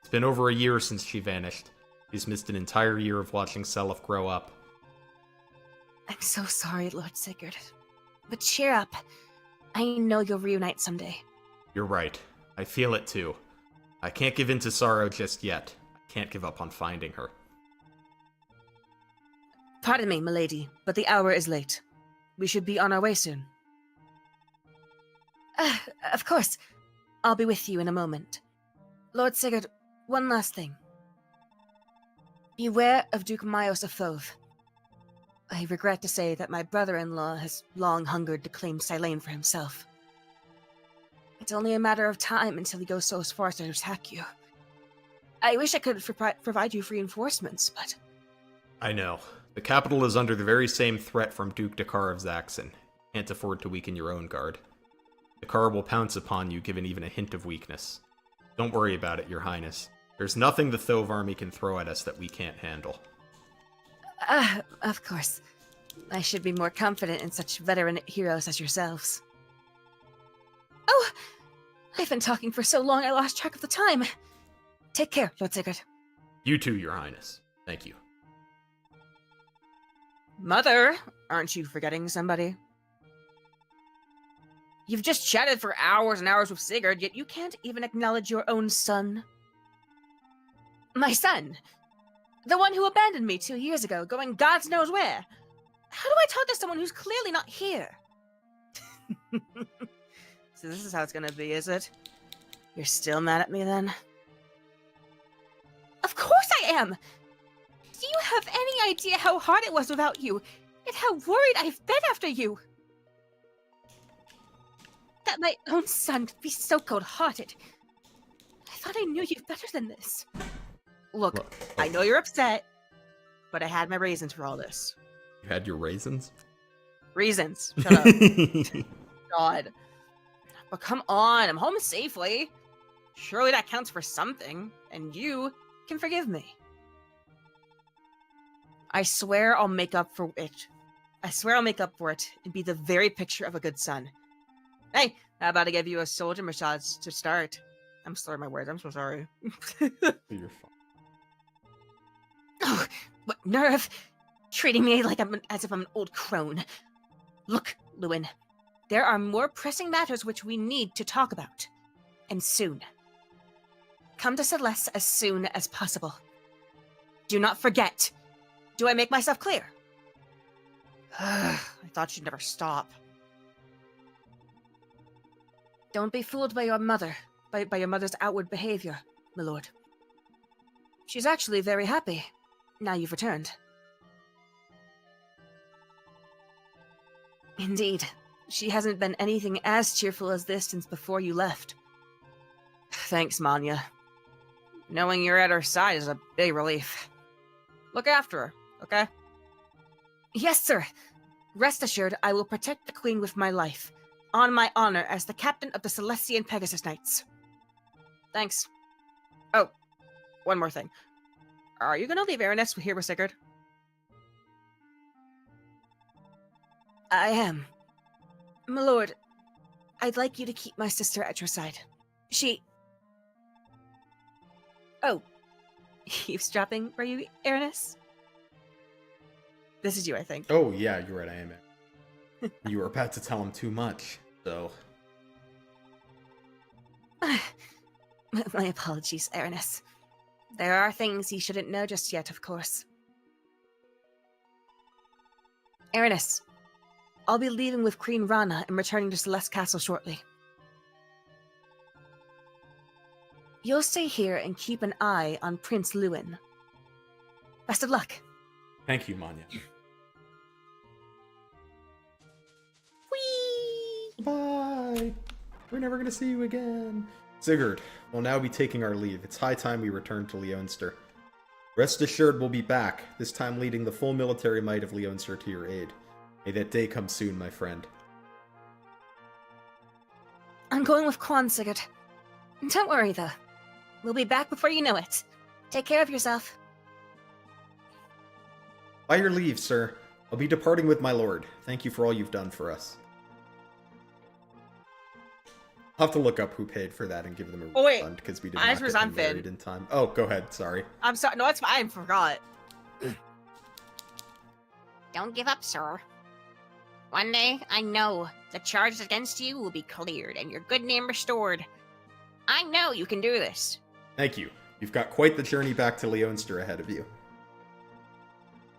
It's been over a year since she vanished. She's missed an entire year of watching Seliph grow up. I'm so sorry, Lord Sigurd. But cheer up. I know you'll reunite someday. You're right. I feel it too. I can't give in to sorrow just yet. I can't give up on finding her. Pardon me, milady, but the hour is late. We should be on our way soon. Of course. I'll be with you in a moment. Lord Sigurd, one last thing. Beware of Duke Myos of Thove. I regret to say that my brother-in-law has long hungered to claim Silane for himself. It's only a matter of time until he goes so far as to attack you. I wish I could provide you with reinforcements, but... I know. The capital is under the very same threat from Duke Dakar of Zaxxon. Can't afford to weaken your own guard. Dakar will pounce upon you given even a hint of weakness. Don't worry about it, Your Highness. There's nothing the Thove army can throw at us that we can't handle. Of course. I should be more confident in such veteran heroes as yourselves. Oh! I've been talking for so long I lost track of the time. Take care, Lord Sigurd. You too, Your Highness. Thank you. Mother, aren't you forgetting somebody? You've just chatted for hours and hours with Sigurd, yet you can't even acknowledge your own son. My son? The one who abandoned me 2 years ago, going God knows where? How do I talk to someone who's clearly not here? So this is how it's gonna be, is it? You're still mad at me, then? Of course I am! Do you have any idea how hard it was without you? And how worried I've been after you? That my own son could be so cold-hearted. I thought I knew you better than this. Look, I know you're upset, but I had my reasons for all this. You had your raisins? Reasons. Shut up. God. But come on, I'm home safely. Surely that counts for something, and you can forgive me. I swear I'll make up for it. I swear I'll make up for it and be the very picture of a good son. Hey, how about I give you a soldier massage to start? I'm slurring my words, I'm so sorry. You're fine. Oh, what nerve! Treating me like as if I'm an old crone. Look, Lewyn, there are more pressing matters which we need to talk about. And soon. Come to Celeste as soon as possible. Do not forget. Do I make myself clear? I thought she'd never stop. Don't be fooled by your mother, by your mother's outward behavior, my lord. She's actually very happy, now you've returned. Indeed, she hasn't been anything as cheerful as this since before you left. Thanks, Manya. Knowing you're at her side is a big relief. Look after her, okay? Yes, sir. Rest assured, I will protect the Queen with my life, on my honor as the captain of the Celestian Pegasus Knights. Thanks. Oh, one more thing. Are you gonna leave Araness here with Sigurd? I am. My lord, I'd like you to keep my sister at your side. She... Oh. Eavesdropping, were you, Araness? This is you, I think. Oh, yeah, you're right, I am. You were about to tell him too much, so... My apologies, Erinus. There are things you shouldn't know just yet, of course. Erinus, I'll be leaving with Queen Rana and returning to Celeste Castle shortly. You'll stay here and keep an eye on Prince Lewyn. Best of luck. Thank you, Manya. Whee! Bye! We're never gonna see you again. Sigurd, we'll now be taking our leave. It's high time we return to Leonster. Rest assured we'll be back, this time leading the full military might of Leonster to your aid. May that day come soon, my friend. I'm going with Quan, Sigurd. Don't worry, though. We'll be back before you know it. Take care of yourself. By your leave, sir. I'll be departing with my lord. Thank you for all you've done for us. I'll have to look up who paid for that and give them a refund, because we did not get them married in time. Oh, go ahead, sorry. I'm sorry. No, it's fine. I forgot. Don't give up, sir. One day, I know, the charges against you will be cleared and your good name restored. I know you can do this. Thank you. You've got quite the journey back to Leonster ahead of you.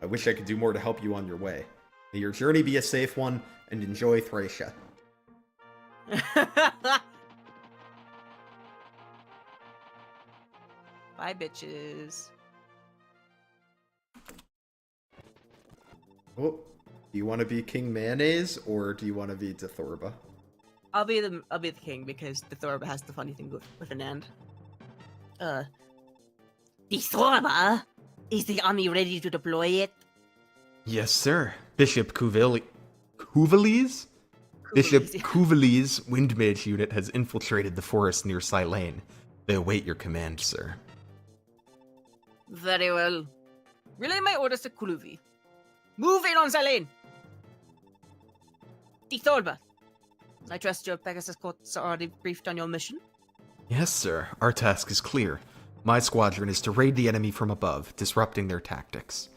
I wish I could do more to help you on your way. May your journey be a safe one, and enjoy Thracia. Bye, bitches. Oh, do you want to be King Mayonnaise, or do you want to be Dithorba? I'll be the king because the Thorba has the funny thing with an end. The Thorba? Is the army ready to deploy it? Yes, sir. Bishop Bishop Cuveli's Windmage unit has infiltrated the forest near Silane. They await your command, sir. Very well. Relay my orders to Kuluvi. Move in on Silane! The Thorba. I trust your Pegasus courts are already briefed on your mission? Yes, sir. Our task is clear. My squadron is to raid the enemy from above, disrupting their tactics.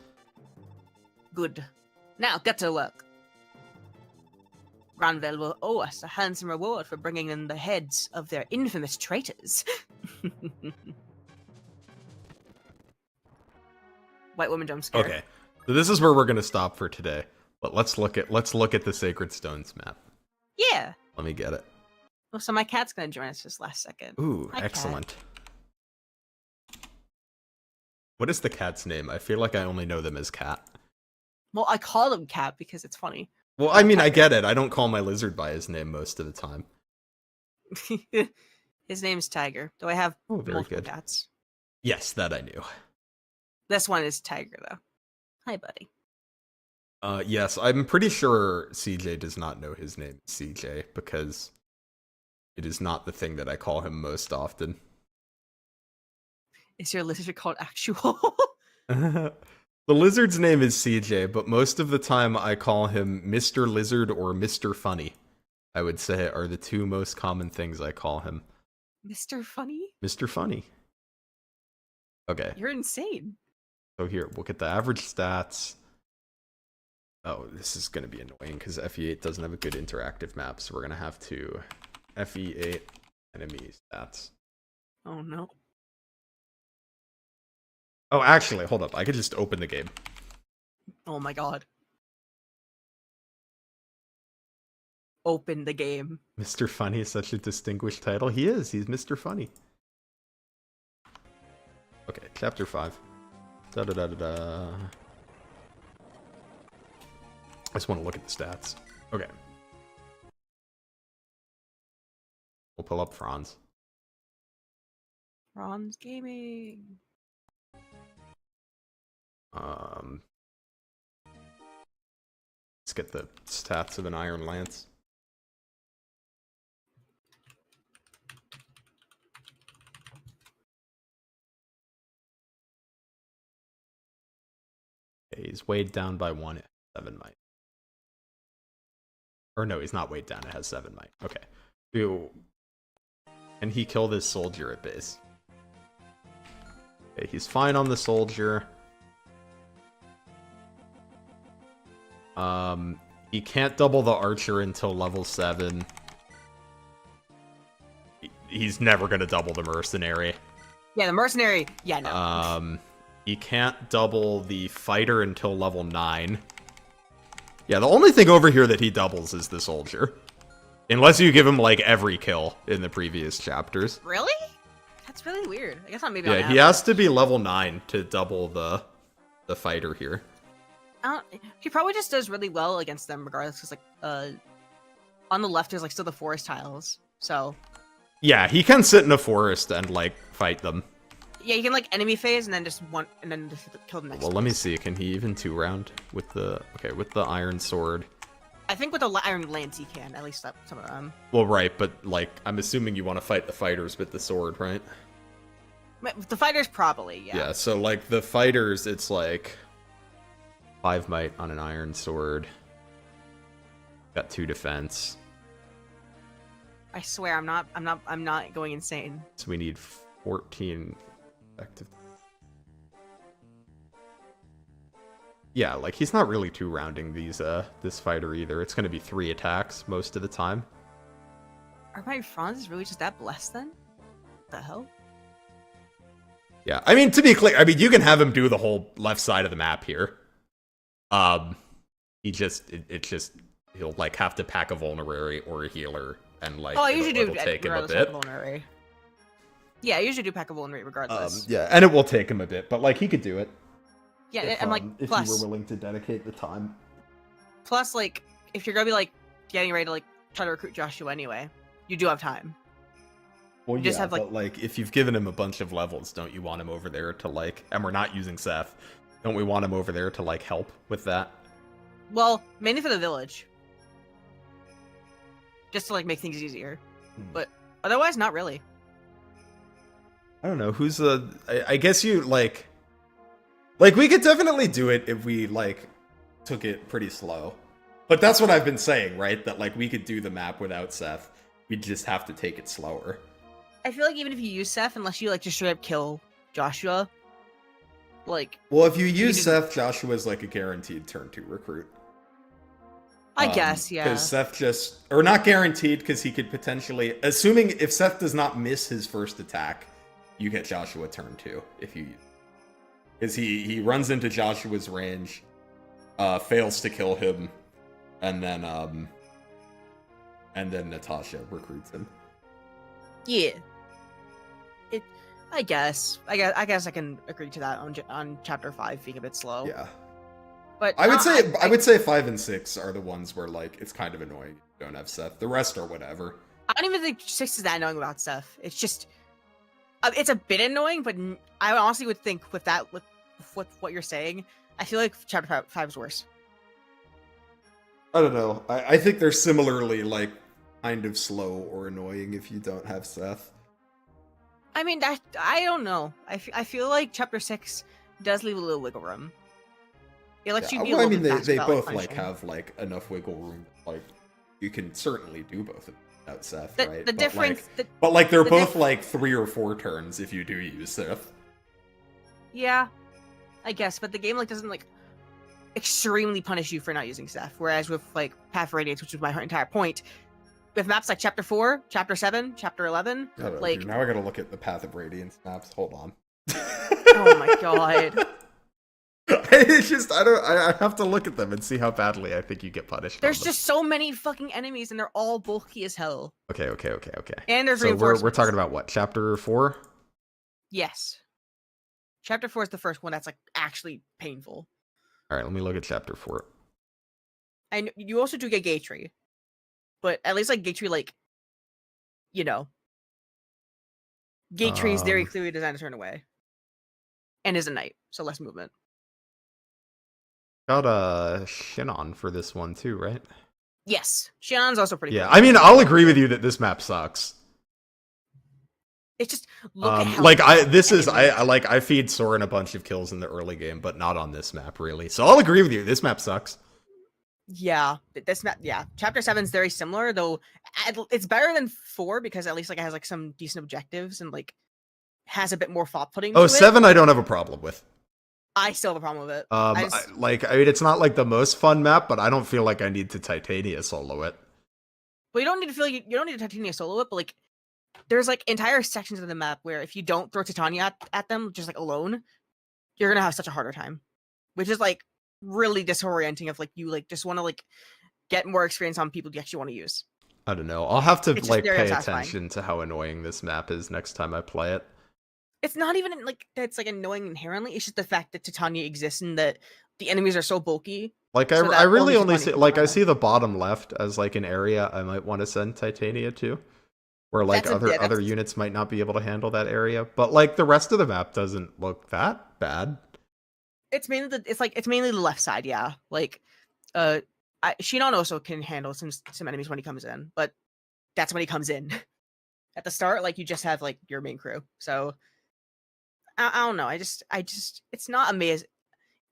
Good. Now, get to work. Granville will owe us a handsome reward for bringing in the heads of their infamous traitors. White woman jump scare. Okay, so this is where we're gonna stop for today. But let's look at the Sacred Stones map. Yeah. Let me get it. Oh, so my cat's gonna join us this last second. Ooh, Hi, excellent. Cat. What is the cat's name? I feel like I only know them as Cat. Well, I call him Cat because it's funny. Well, I mean, I get it. I don't call my lizard by his name most of the time. His name's Tiger, though I have multiple cats. Yes, that I knew. This one is Tiger, though. Hi, buddy. Yes, I'm pretty sure CJ does not know his name is CJ, because it is not the thing that I call him most often. Is your lizard called Actual? The lizard's name is CJ, but most of the time I call him Mr. Lizard or Mr. Funny. I would say are the two most common things I call him. Mr. Funny? Mr. Funny. Okay. You're insane. So here, we'll get the average stats. Oh, this is going to be annoying because FE8 doesn't have a good interactive map, so we're going to have to FE8 enemy stats. Oh no. Oh, actually, hold up. I could just open the game. Oh my god. Open the game. Mr. Funny is such a distinguished title. He is. He's Mr. Funny. Okay, chapter 5. Da-da-da-da-da. I just want to look at the stats. Okay. We'll pull up Franz. Franz Gaming. Let's get the stats of an Iron Lance. Okay, he's weighed down by 1, 7 might. Or no, he's not weighed down, it has 7 might. Okay. Ew. Can he kill this soldier at base? Okay, he's fine on the soldier. He can't double the archer until level 7. he's never gonna double the mercenary. Yeah, the mercenary. Yeah, no. He can't double the fighter until level 9. Yeah, the only thing over here that he doubles is the soldier. Unless you give him, like, every kill in the previous chapters. Really? That's really weird. I guess not maybe. Yeah, he has to be level 9 to double the fighter here. He probably just does really well against them regardless, because, like, on the left there's, like, still the forest tiles, so... Yeah, he can sit in a forest and, like, fight them. Yeah, you can, like, enemy phase and then just kill the next Well, phase. let me see. Can he even 2-round with the... Okay, with the iron sword. I think with the iron lance he can, at least some of them. Well, right, but, like, I'm assuming you want to fight the fighters with the sword, right? The fighters probably, yeah. Yeah, so, like, the fighters, it's, like... 5 might on an iron sword. Got 2 defense. I swear, I'm not going insane. So we need 14 effective. Yeah, like he's not really 2-rounding these this fighter either. It's gonna be 3 attacks most of the time. Are my Franz really just that blessed then? What the hell? Yeah, I mean to be clear, I mean you can have him do the whole left side of the map here. He just it's just he'll like have to pack a vulnerary or a healer and like I usually it'll take him a bit. Vulnerary. Yeah, I usually do pack a vulnerary regardless. Yeah, and it will take him a bit, but like he could do it. Yeah, if, I'm like if plus. you were willing to dedicate the time. Plus, like, if you're gonna be like getting ready to like try to recruit Joshua anyway, you do have time. Well, you just have, but like if you've given him a bunch of levels, don't you want him over there to like? And we're not using Seth. Don't we want him over there to like help with that? Well, mainly for the village, just to like make things easier. But otherwise, not really. I don't know who's the. I guess you like we could definitely do it if we like took it pretty slow. But that's what I've been saying, right? That like we could do the map without Seth. We'd just have to take it slower. I feel like even if you use Seth, unless you like just straight up kill Joshua, like. Well, if you use Seth, Joshua's like a guaranteed turn 2 recruit. I guess, yeah. Because Seth just, or not guaranteed, because he could potentially, assuming if Seth does not miss his first attack, you get Joshua turn 2 if you, because he runs into Joshua's range, fails to kill him, and then Natasha recruits him. Yeah. I guess I can agree to that on chapter 5 being a bit slow. Yeah. But I would say 5 and 6 are the ones where like it's kind of annoying if you don't have Seth. The rest are whatever. I don't even think 6 is that annoying about Seth. It's just it's a bit annoying, but I honestly would think with what you're saying, I feel like chapter 5 is worse. I don't know. I think they're similarly like kind of slow or annoying if you don't have Seth. I mean, I don't know. I feel like chapter 6 does leave a little wiggle room. It lets you be a little bit faster they about, both punishing. like have like enough wiggle room. Like you can certainly do both without Seth, right? The difference, but like they're both like 3 or 4 turns if you do use Seth. Yeah, I guess, but the game like doesn't like extremely punish you for not using Seth. Whereas with like Path of Radiance, which was my entire point, with maps like chapter 4, chapter 7, chapter 11, like dude, now I gotta look at the Path of Radiance maps. Hold on. Oh my god. It's just I have to look at them and see how badly I think you get punished. There's just so many fucking enemies and they're all bulky as hell. Okay. And there's so reinforcements. we're talking about what, chapter 4? Yes. Chapter 4 is the first one that's like actually painful. All right, let me look at chapter 4. And you also do get Gatry, but at least like Gatry, like, you know, Gatry is very clearly designed to turn away, and is a knight, so less movement. Got a Shinon for this one too, right? Yes, Shannon's also pretty. Yeah, cool. I mean, I'll agree with you that this map sucks. It's just look at how like I feed Soren a bunch of kills in the early game, but not on this map really. So I'll agree with you. This map sucks. Yeah, this map. Yeah, chapter 7 is very similar, though. It's better than 4 because at least like it has like some decent objectives and like has a bit more thought putting. Oh, 7 I don't have a problem with. I still have a problem with it. I mean, it's not like the most fun map, but I don't feel like I need to Titania solo it. Well, you don't need to feel like you don't need to Titania solo it, but like there's like entire sections of the map where if you don't throw Titania at them just like alone, you're gonna have such a harder time, which is like really disorienting. If like you like just want to like get more experience on people you actually want to use. I don't know. I'll have to It's just like very pay satisfying. attention to how annoying this map is next time I play it. It's not even like that's like annoying inherently. It's just the fact that Titania exists and that the enemies are so bulky. Like So I that really only only Titania see can like I run it. see the bottom left as like an area I might want to send Titania to, where like That's a- yeah, other that's- units might not be able to handle that area. But like the rest of the map doesn't look that bad. It's mainly the left side, yeah. Like, Shinon also can handle some enemies when he comes in, but that's when he comes in. At the start, like you just have like your main crew, so I don't know. I just it's not amazing.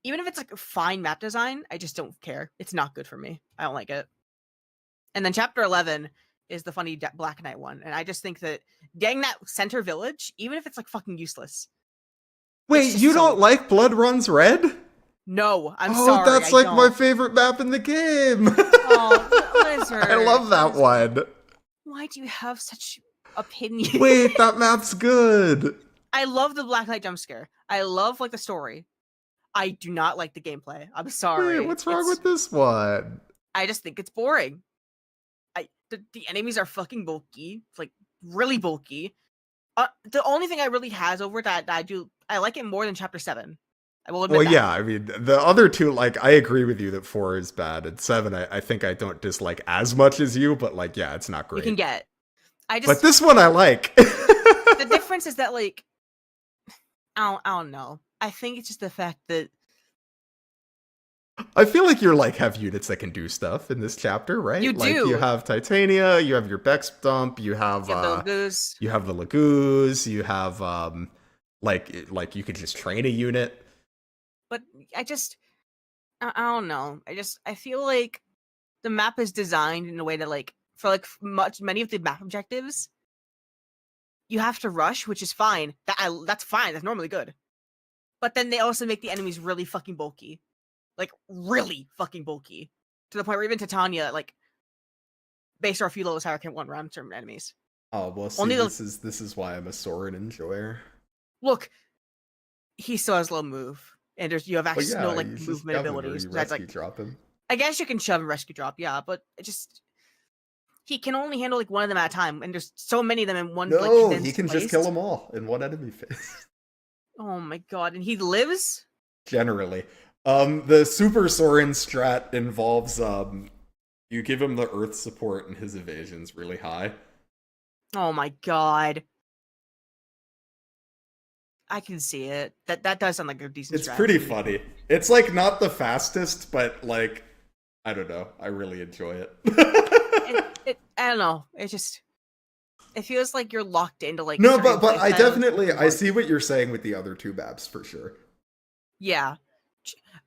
Even if it's like a fine map design, I just don't care. It's not good for me. I don't like it. And then chapter 11 is the funny Black Knight one, and I just think that getting that center village, even if it's like fucking useless. Wait, just you so- don't like Blood Runs Red? No, I'm oh, sorry. that's I like my don't. favorite map in the game. Oh, Blizzard. I love that one. Why do you have such opinions? Wait, that map's good. I love the Black Knight jump scare. I love like the story. I do not like the gameplay. I'm sorry. Wait, what's wrong with this one? I just think it's boring. The enemies are fucking bulky, like really bulky. The only thing I really has over that I like it more than chapter 7. I will admit Well, that. yeah, I mean, the other two, like, I agree with you that 4 is bad, and 7, I think I don't dislike as much as you, but, like, yeah, it's not You great. can get. I just But this one I like. the difference is that like I don't know. I think it's just the fact that I feel like you're, like, have units that can do stuff in this chapter, right? You Like, do. you have Titania, you have your Bex Dump, you have, you have the Lagoos. you have the Lagoos, you have, like, you could just train a unit. But I don't know. I feel like the map is designed in a way that like for like many of the map objectives, you have to rush, which is fine. That's fine. That's normally good. But then they also make the enemies really fucking bulky, like really fucking bulky, to the point where even Titania, like, based on a few levels higher, can one round certain enemies. Oh, well, see, Only this is why I'm a Soren enjoyer. Look, he still has low move, and you have But access yeah, no like he's just movement governor, abilities. you Besides, rescue like, drop him. I guess you can shove and rescue drop, yeah, but it just he can only handle like one of them at a time, and there's so many of them in one. No, like, he condensed can place. just kill them all in one enemy phase. Oh my god, and he lives. Generally. The Super Soren strat involves, you give him the earth support and his evasion's really high. Oh my god, I can see it. That does sound like a decent. It's pretty strategy. funny. It's, like, not the fastest, but, like, I don't know. I really enjoy it. I don't know. It feels like you're locked into like. No, certain but I playstyles definitely, and, I like, see what you're saying with the other two maps, for sure. Yeah,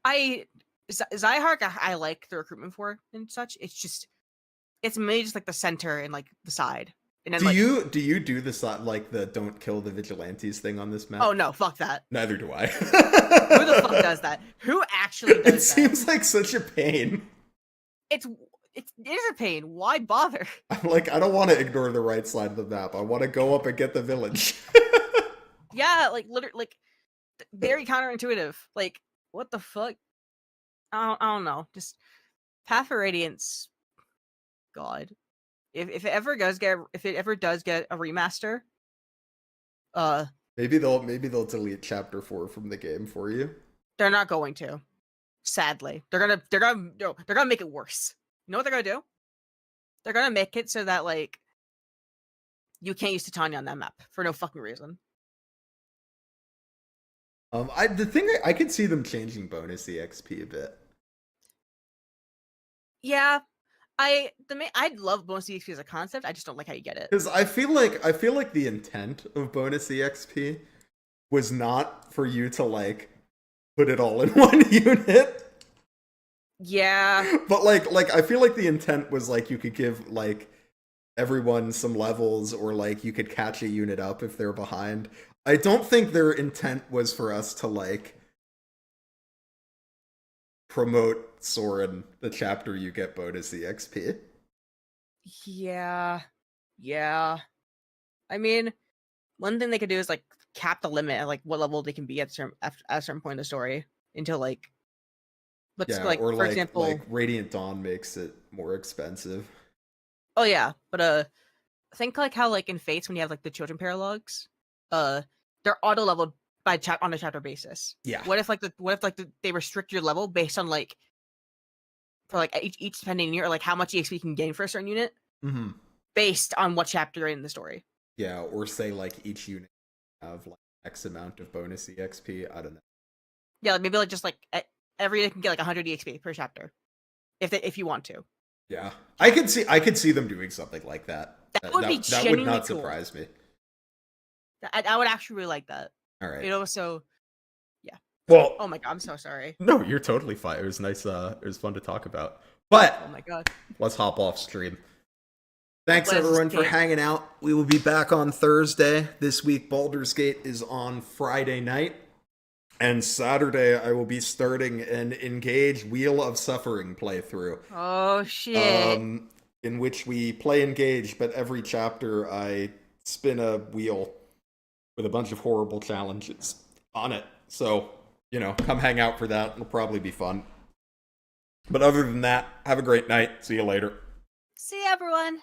Zyhark I like the recruitment for and such. It's mainly just like the center and like the side. And then, Do like, you do this, like, the don't kill the vigilantes thing on this map? oh no, fuck that. Neither do I. Who the fuck does that? Who actually does It that? seems like such a pain. It is a pain. Why bother? I'm like, I don't want to ignore the right side of the map. I want to go up and get the village. Yeah, like literally, like very counterintuitive. Like, what the fuck? I don't know. Just Path of Radiance. God, if it ever does get a remaster, maybe they'll delete chapter 4 from the game for you. they're not going to. Sadly, they're gonna make it worse. You know what they're gonna do? They're gonna make it so that like you can't use Titania on that map for no fucking reason. I could see them changing bonus EXP a bit. Yeah, I love bonus EXP as a concept. I just don't like how you get it. Because I feel like the intent of bonus EXP was not for you to like put it all in one unit. Yeah, But like I feel like the intent was like you could give like everyone some levels, or like you could catch a unit up if they're behind. I don't think their intent was for us to like promote Soren the chapter you get bonus EXP. yeah. I mean, one thing they could do is like cap the limit at like what level they can be at a certain point in the story until like, let's like or for example, like Radiant Dawn makes it more expensive. Oh yeah, but think like how like in Fates when you have like the children paralogs, they're auto leveled by on a chapter basis. Yeah. What if they restrict your level based on like for like each spending year, or like how much EXP you can gain for a certain unit, based on what chapter you're in the story. Yeah, or say like each unit have like X amount of bonus EXP. I don't know. Yeah, like, maybe like just like every unit can get like 100 EXP per chapter, if you want to. Yeah, I could see them doing something like that. That would be that would not cool. surprise me. I would actually really like that. All right. You know, so yeah. Well, oh my god, I'm so sorry. No, you're totally fine. It was nice. It was fun to talk about. But oh my god, let's hop off stream. Thanks everyone for hanging out. We will be back on Thursday. This week, Baldur's Gate is on Friday night. And Saturday, I will be starting an Engage Wheel of Suffering playthrough. Oh, shit. In which we play Engage, but every chapter I spin a wheel with a bunch of horrible challenges on it. So, you know, come hang out for that. It'll probably be fun. But other than that, have a great night. See you later. See you, everyone.